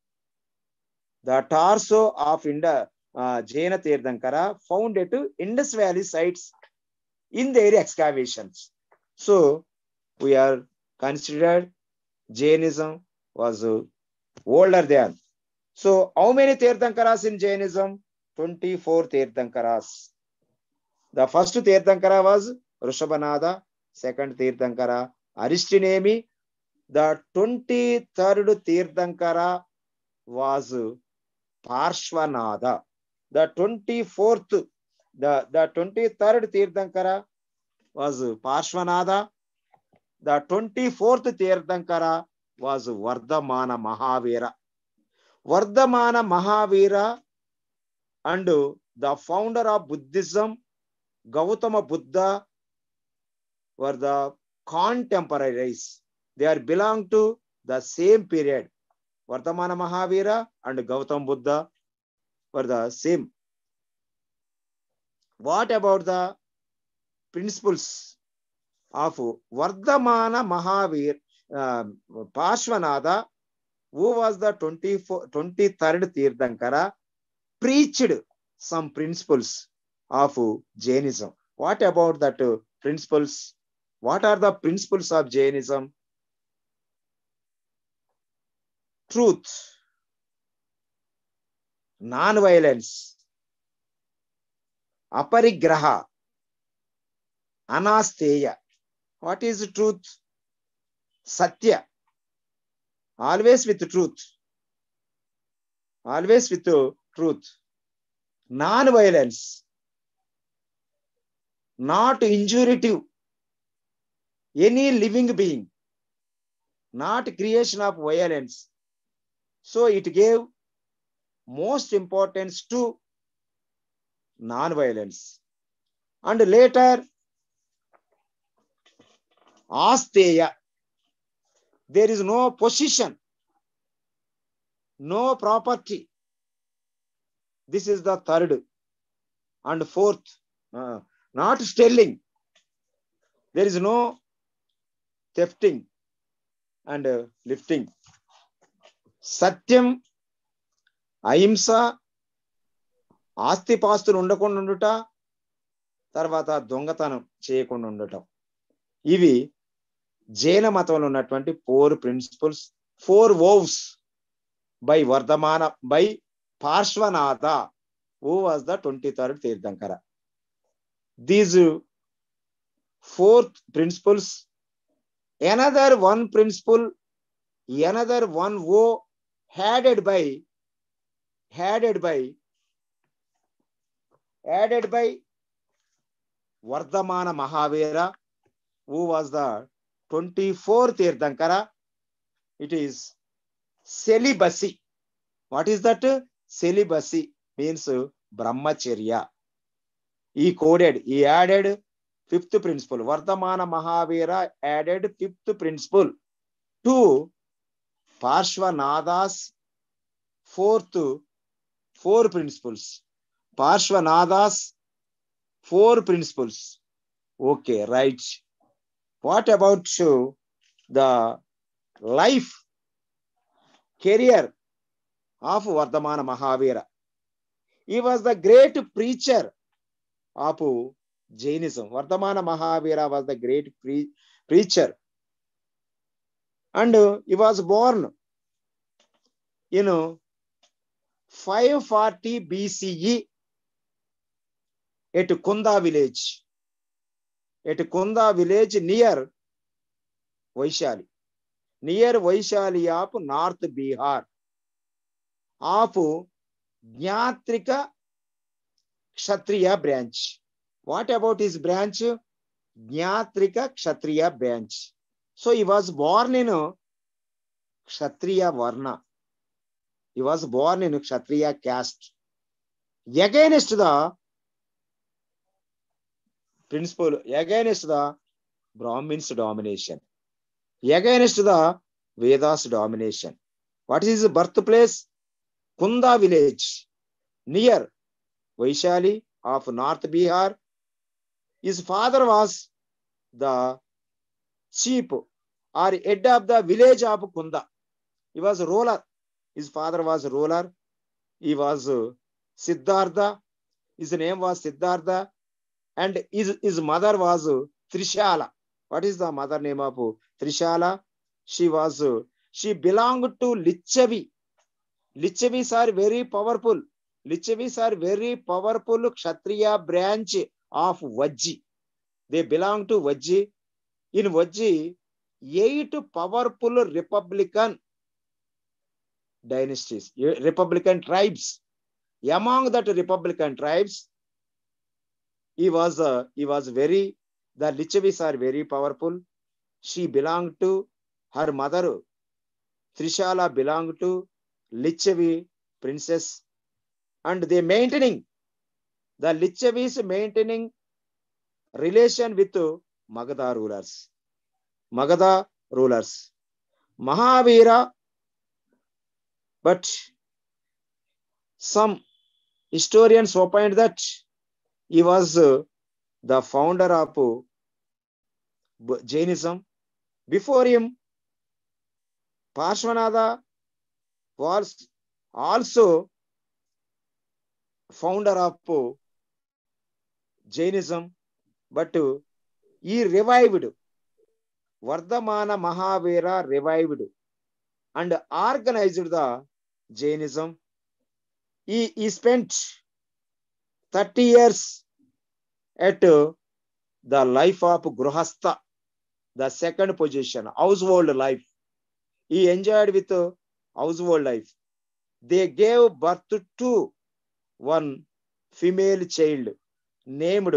The torso of Jaina Tirthankara found at Indus Valley sites in their excavations. So, we are considered Jainism was older than. So, how many Tirthankaras in Jainism? 24 Tirthankaras. The first Tirthankara was Rishabhanatha, second Tirthankara Aristinemi. The 23rd Tirthankara was Parshvanatha. The 24th, the 23rd Tirthankara was Parshvanatha. The 24th Tirthankara was Vardhamana Mahavira. Vardhamana Mahavira and the founder of Buddhism, Gautama Buddha, were the contemporaries. They are belong to the same period. Vardhamana Mahavira and Gautama Buddha were the same. What about the principles of Vardhamana Mahavir, Parshvanatha, who was the 23rd Tirthankara, preached some principles of Jainism. What about that principles? What are the principles of Jainism? Truth, non-violence, aparigraha, anasteya. What is truth? Satya. Always with truth. Always with truth. Non-violence. Not injury to any living being. Not creation of violence. So it gave most importance to non-violence. And later, Asteya. There is no possession, no property. This is the third. And fourth, not stealing. There is no thefting and lifting. Satyam, Ahimsa, ఆస్తిపాస్తులు ఉండకుండా ఉండుట, తర్వాత దొంగతనం చేయకుండా ఉండటం. ఇవి జైన మతంలో ఉన్నటువంటి 4 principles, 4 vows by Vardhamana, by Parshvanatha, who was the 23rd Tirthankara. These 4 principles, another 1 principle, another 1 vow added by Vardhamana Mahavira, who was the 24th Tirthankara. It is celibacy. What is that? Celibacy means brahmacharya. He added 5th principle. Vardhamana Mahavira added 5th principle to Parshvanatha's 4 principles. Parshvanatha's 4 principles. Okay, right. What about the life, career of Vardhamana Mahavira. He was the great preacher of Jainism. Vardhamana Mahavira was the great preacher. And he was born in 540 BCE at Kunda village. At Kunda village near Vaishali. Near Vaishali of North Bihar. Of Jnatrika Kshatriya branch. What about his branch? Jnatrika Kshatriya branch. So he was born in Kshatriya Varna. He was born in Kshatriya caste. Against the principle, against the Brahmins' domination. Against the Vedas' domination. What is his birthplace? Kunda village, near Vaishali of North Bihar. His father was the chief or head of the village of Kunda. He was a ruler. His father was a ruler. He was Siddhartha. His name was Siddhartha. And his mother was Trishala. What is the mother name of Trishala? She belonged to Lichavi. Lichavis are very powerful. Lichavis are very powerful Kshatriya branch of Vajji. They belong to Vajji. In Vajji, 8 powerful Republican dynasties, Republican tribes. Among that Republican tribes, the Lichavis are very powerful. She belonged to, her mother, Trishala, belonged to Lichavi princess. And the Lichavis maintaining relation with Magadha rulers. Mahavira, but some historians opined that he was the founder of Jainism. Before him, Parshvanatha was also founder of Jainism, but he revived. Vardhamana Mahavira revived and organized the Jainism. He spent 30 years at the life of Gruhastha, the second position, household life. He enjoyed with household life. They gave birth to one female child named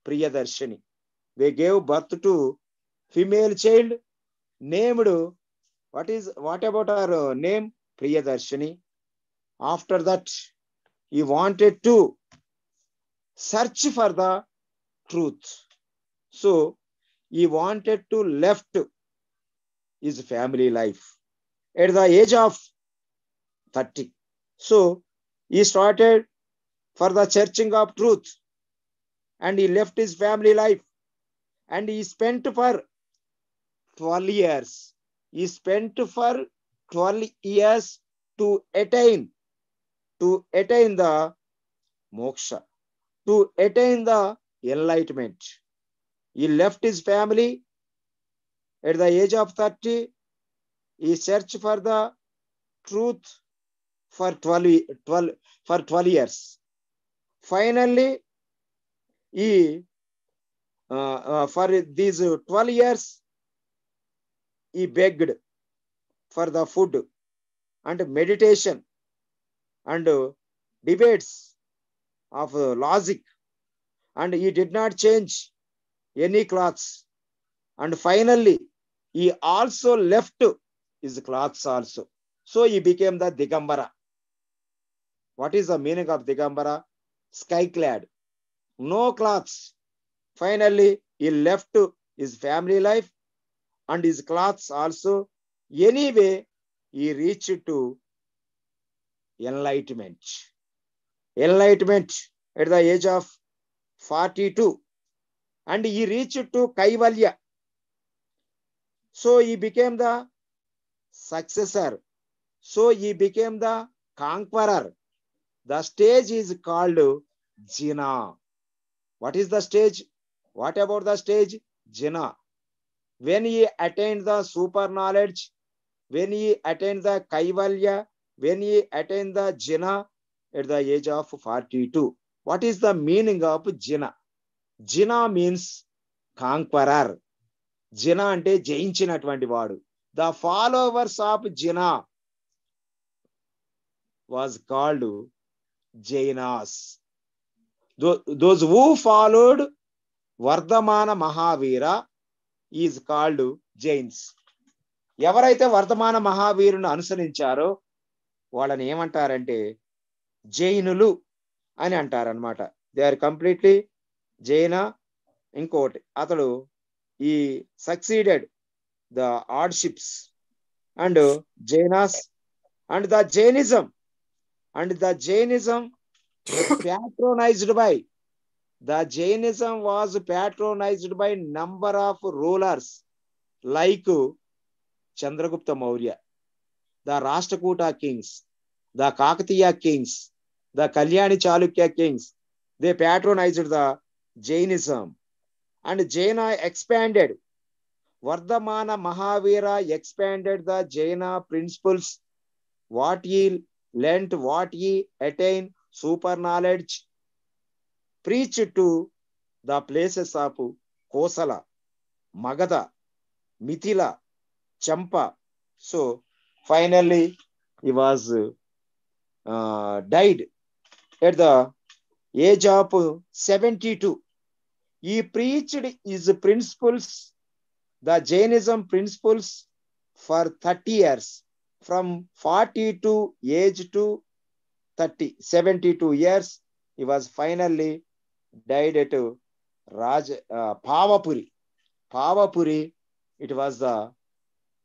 Priyadarshini. They gave birth to female child named, what about her name? Priyadarshini. After that, he wanted to search for the truth. So he wanted to left his family life at the age of 30. So he started for the searching of truth and he left his family life and he spent for 12 years. He spent for 12 years to attain the moksha, to attain the enlightenment. He left his family at the age of 30. He searched for the truth for 12 years. Finally, he for these 12 years, he begged for the food and meditation and debates of logic, and he did not change any clothes. And finally, he also left his clothes also. So he became the Digambara. What is the meaning of Digambara? Sky-clad, no clothes. Finally, he left his family life and his clothes also. Anyway, he reached to enlightenment. Enlightenment at the age of 42. And he reached to Kaivalya. So he became the successor. So he became the conqueror. The stage is called Jina. What is the stage? What about the stage? Jina. When he attained the super knowledge, when he attained the Kaivalya, when he attained the Jina at the age of 42. What is the meaning of Jina? Jina means conqueror. Jina ante జయించినటువంటి వాడు. The followers of Jina was called Jainas. Those who followed Vardhamana Mahavira is called Jains. ఎవరైతే వర్ధమాన మహావీరుని అనుసరించారో వాళ్ళని ఏమంటారంటే జైనులు అని అంటారనమాట. They are completely Jaina. ఇంకోటి అతడు he succeeded the hardships and Jainas and the Jainism patronized by number of rulers like Chandragupta Maurya, the Rashtrakuta kings, the Kakatiya kings, the Kalyani Chalukya kings. They patronized the Jainism, and Jaina expanded. Vardhamana Mahavira expanded the Jaina principles. What he learnt, what he attained, super knowledge, preached to the places of Kosala, Magadha, Mithila, Champa. So finally he was died at the age of 72. He preached his principles, the Jainism principles, for 30 years, from 42 age to 72 years. He was finally died at Pavapuri. Pavapuri, it was the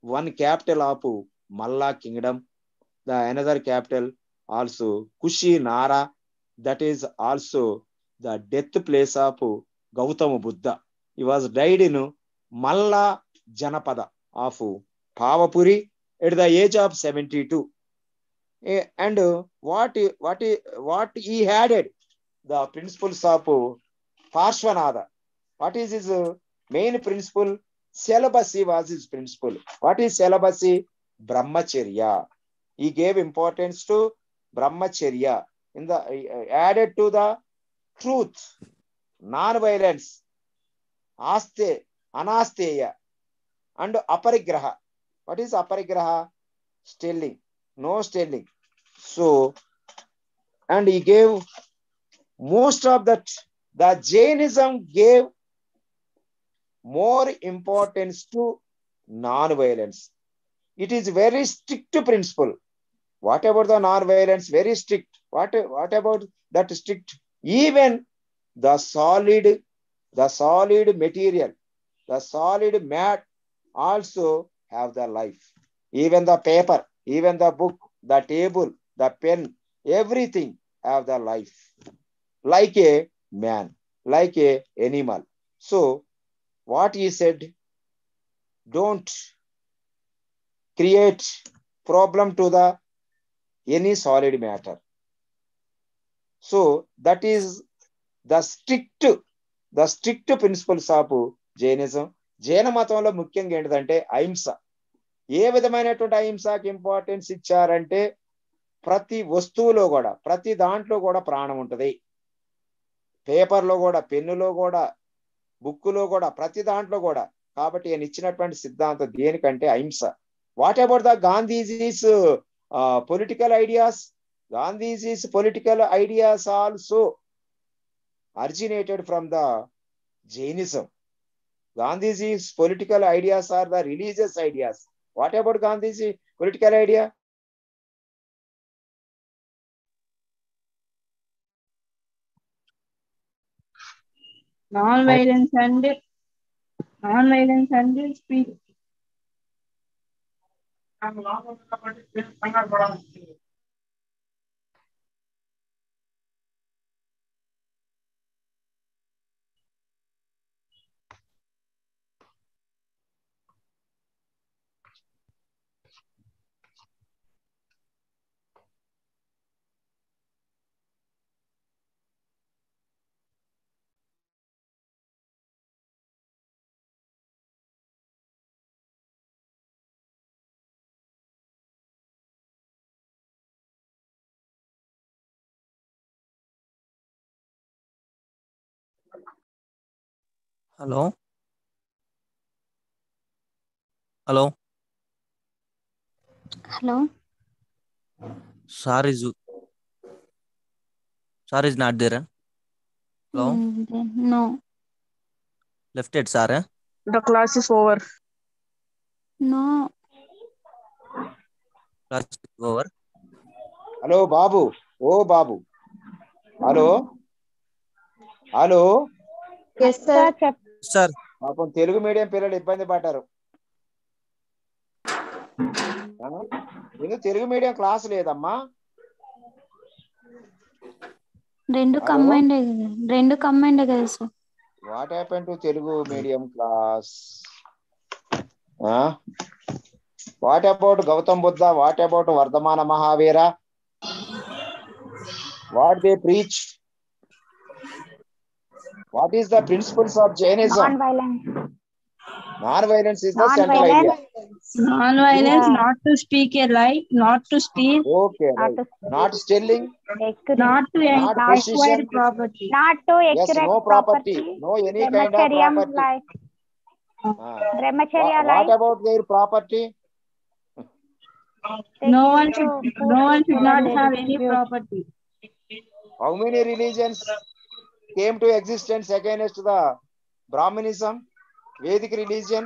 one capital of Malla kingdom. The another capital also Kushinara, that is also the death place of Gautama Buddha. He was died in Malla Janapada of Pavapuri at the age of 72. And what he added, the principles of Parshvanatha. What is his main principle? Celibacy was his principle. What is celibacy? Brahmacharya. He gave importance to Brahmacharya. Added to the truth, non-violence, anasteya, and aparigraha. What is aparigraha? Stealing. No stealing. So, and he gave most of that. The Jainism gave more importance to non-violence. It is very strict principle. What about the non-violence? Very strict. What about that strict? Even the solid material, the solid mat also have the life. Even the paper, even the book, the table, the pen, everything have the life. Like a man, like a animal. So what he said, don't create problem to the any solid matter. So that is the strict principles of Jainism. జైన మతంలో ముఖ్యంగా ఏంటంటే అహింస. ఏ విధమైనటువంటి అహింసకి importance ఇచ్చారంటే ప్రతి వస్తువులో కూడా, ప్రతి దాంట్లో కూడా ప్రాణం ఉంటుంది. పేపర్లో కూడా, పెన్నులో కూడా, బుక్కులో కూడా, ప్రతి దాంట్లో కూడా. కాబట్టి ఆయన ఇచ్చినటువంటి సిద్ధాంతం దేనికంటే అహింస. What about the Gandhiji's political ideas? Gandhiji's political ideas also originated from the Jainism. Gandhiji's political ideas are the religious ideas. What about Gandhiji political idea? Non-violence and speech. Hello hello Hello. Sir is not there. Hello No. Left head sir. The class is over. No. Class over. Hello బాబు, ఓ బాబు, hello hello. Yes, sir. Sir పాపం Telugu medium పిల్లలు ఇబ్బంది పడ్డారు. ఎందుకు Telugu medium class లేదమ్మా? రెండు కంబైండ్ కదా sir. What happen to Telugu medium class? What about Gautam Buddha? What about Vardhamana Mahavira? What they preach? What is the principles of Jainism? Non-violence. Non-violence is the central idea. Non-violence, not to speak a lie, not to steal, Okay, right. Not stealing, not to not acquire possession, property. Not to yes, extract no property, no any kind of Brahmacharya property. life. Brahmacharya What life. about their property? No one should not have any property. How many religions came to existence against the Brahmanism, Vedic religion?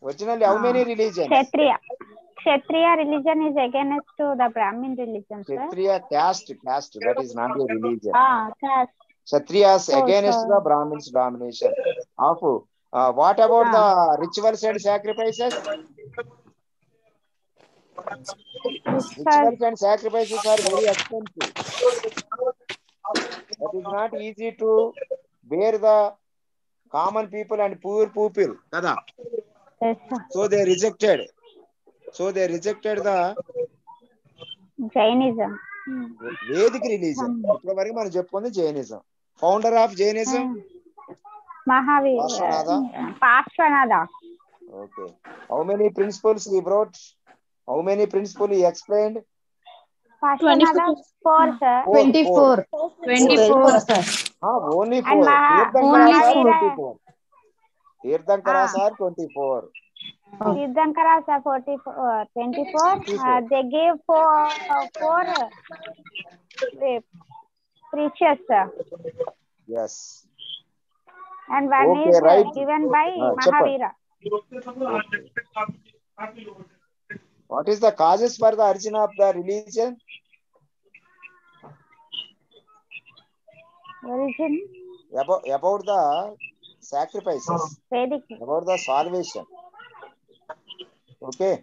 Originally, how many religions? Kshatriya religion is against to the Brahmin religion, sir. Kshatriya caste, that is not a religion. Caste. Kshatriyas Oh, against sir. the Brahmins domination. What about the rituals and sacrifices? Rituals and sacrifices are very expensive. That is not easy to bear the common people and poor people. Kada. Yes, sir. So they rejected the Jainism. Vedic religion. ఇప్పటి వరకు మనం చెప్పుకుంది Jainism. Founder of Jainism Mahavir. Parshvanatha. Okay. How many principles he brought? How many principles he explained? Parshvanatha 4, sir. 24, sir. Only And 4. only Tirthankara 4. Tirthankara are 24. Tirthankara are 24. They gave four preachers, sir. Yes. And one Okay, is right. given by Mahavira. What is the causes for the origin of the religion? Origin? About the sacrifices. Vedic. About the salvation. Okay.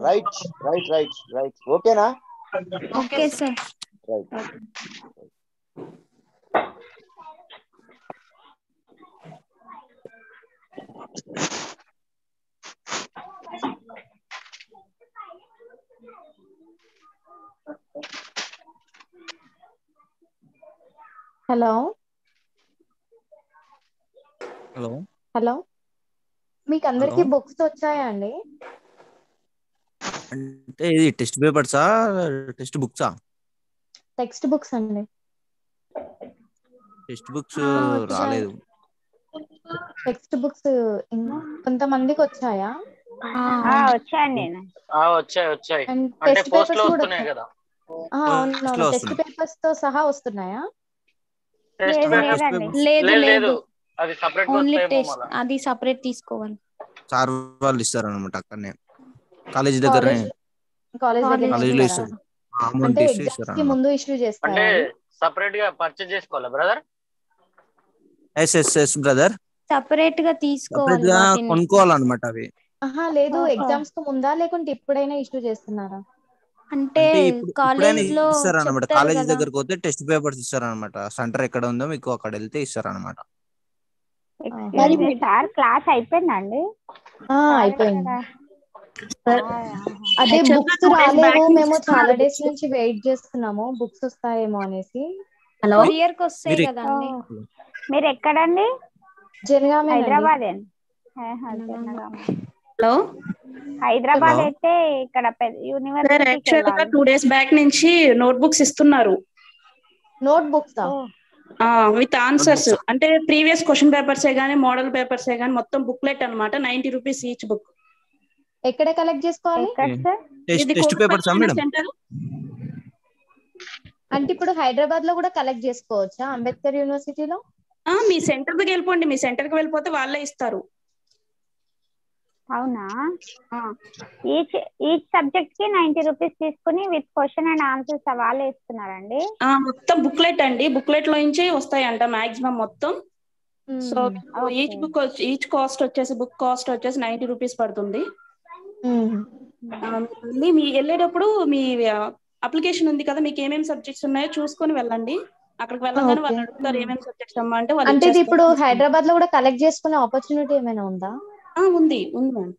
Right. Okay, na? Okay, sir. Right. Hello మీకు అందరికి Hello. Books వచ్చాయా అండి? అంటే ఇది test పేపర్సా text బుక్సా? Text books అండి. Text books వచ్చాయి. రాలేదు. Text books కొంతమందికి వచ్చాయా? వచ్చాయండి. వచ్చాయి. అండ్ అంటే టెస్ట్ పోస్ట్ లో పేపర్స్ కూడా వస్తున్నాయి కదా. అవునవును. టెస్ట్ పేపర్స్ తో సహా వస్తున్నాయా? టెస్ట్ లేదు, అది సెపరేట్ గా ఓన్లీ వస్తాయేమో టెస్ట్, మళ్ళా. అది సెపరేట్ తీసుకోవాలి. సార్ వాళ్ళు ఇస్తారు అనమాట అక్కడనే కాలేజ్ దగ్గరనే. కాలేజీలో ఇస్తారు. అమౌంట్ అంటే ఇస్తే ఎగ్జామ్స్ ఇస్తారు కి ముందు ఇష్యూ అంటే చేస్తారా? సెపరేట్ గా పర్చేజ్ చేసుకోవాలా బ్రదర్? Yes brother. సెపరేట్ గా తీసుకోవాలి గా వాటిని. కొనుక్కోవాలన్నమాట అవి. లేదు, ఎగ్జామ్స్ కు ముందా లేకుంటే ఇప్పుడైనా ఇష్యూ చేస్తున్నారా? అంటే కాలేజ్ లో ఇస్తారన్నమాట. కాలేజ్ దగ్గరకు పోతే టెస్ట్ పేపర్స్ ఇస్తారన్నమాట. సెంటర్ ఎక్కడ ఉందో మీకు అక్కడ వెళ్తే ఇస్తారన్నమాట. సార్ క్లాస్ అయిపోయిందండి? అయిపోయింది. అదే బుక్స్ రాలేవు, మేము చాలా డేస్ నుంచి వెయిట్ చేస్తున్నాము బుక్స్ వస్తాయేమో అనేసి. కొరియర్ కి వస్తాయి కదండి. మీరు ఎక్కడండి? జనగామ. హైదరాబాద్. హైదరాబాద్ అయితే ఇక్కడ యూనివర్సిటీ 2 days బ్యాక్ నుంచి నోట్ బుక్స్ ఇస్తున్నారు. నోట్ బుక్స్ విత్ ఆన్సర్స్ అంటే ప్రీవియస్ క్వశ్చన్ పేపర్సే గానీ మోడల్ పేపర్సే గానీ మొత్తం బుక్లెట్ అన్నమాట 90 రూపీస్ ఈచ్ బుక్. ఎక్కడ కలెక్ట్ చేసుకోవాలి? Test papers madam? సెంటర్ అంటే ఇప్పుడు హైదరాబాద్ లో కూడా కలెక్ట్ చేసుకోవచ్చా అంబేద్కర్ యూనివర్సిటీలో? మీ సెంటర్ కి వెళ్ళిపోండి, మీ సెంటర్ కి వెళ్ళిపోతే వాళ్ళే ఇస్తారు. అవునా? ఈచ్ సబ్జెక్ట్ కి 90 రూపీస్ తీసుకుని విత్ క్వశ్చన్ అండ్ ఆన్సర్స్ వాళ్ళే ఇస్తున్నారండి? మొత్తం బుక్లెట్ అండి, బుక్లెట్ లో నుంచి వస్తాయంట మాక్సిమం మొత్తం. సో ఈచ్ కాస్ట్ వచ్చేసి బుక్ కాస్ట్ వచ్చేసి 90 రూపీస్ పడుతుంది. మీ వెళ్ళేటప్పుడు మీ అప్లికేషన్ ఉంది కదా, మీకు ఏమేమి సబ్జెక్ట్స్ ఉన్నాయో చూసుకొని వెళ్ళండి. అక్కడికి వెళ్ళగానే వాళ్ళు అడుగుతారు ఏమేమి సబ్జెక్ట్స్ అమ్మా అంటే వాళ్ళు. అంటే ఇది ఇప్పుడు హైదరాబాద్ లో కూడా కలెక్ట్ చేసుకునే ఆపర్చునిటీ ఏమైనా ఉందా? ఉంది మ్యామ్.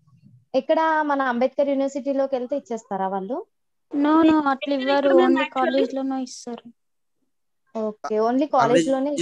ఎక్కడ మన అంబేద్కర్ యూనివర్సిటీలోకి వెళ్తే ఇచ్చేస్తారా వాళ్ళు? నో అట్లా ఇవ్వరు, ఓన్లీ కాలేజ్ లోనే ఇస్తారు. ఓకే, ఓన్లీ కాలేజ్ లోనే.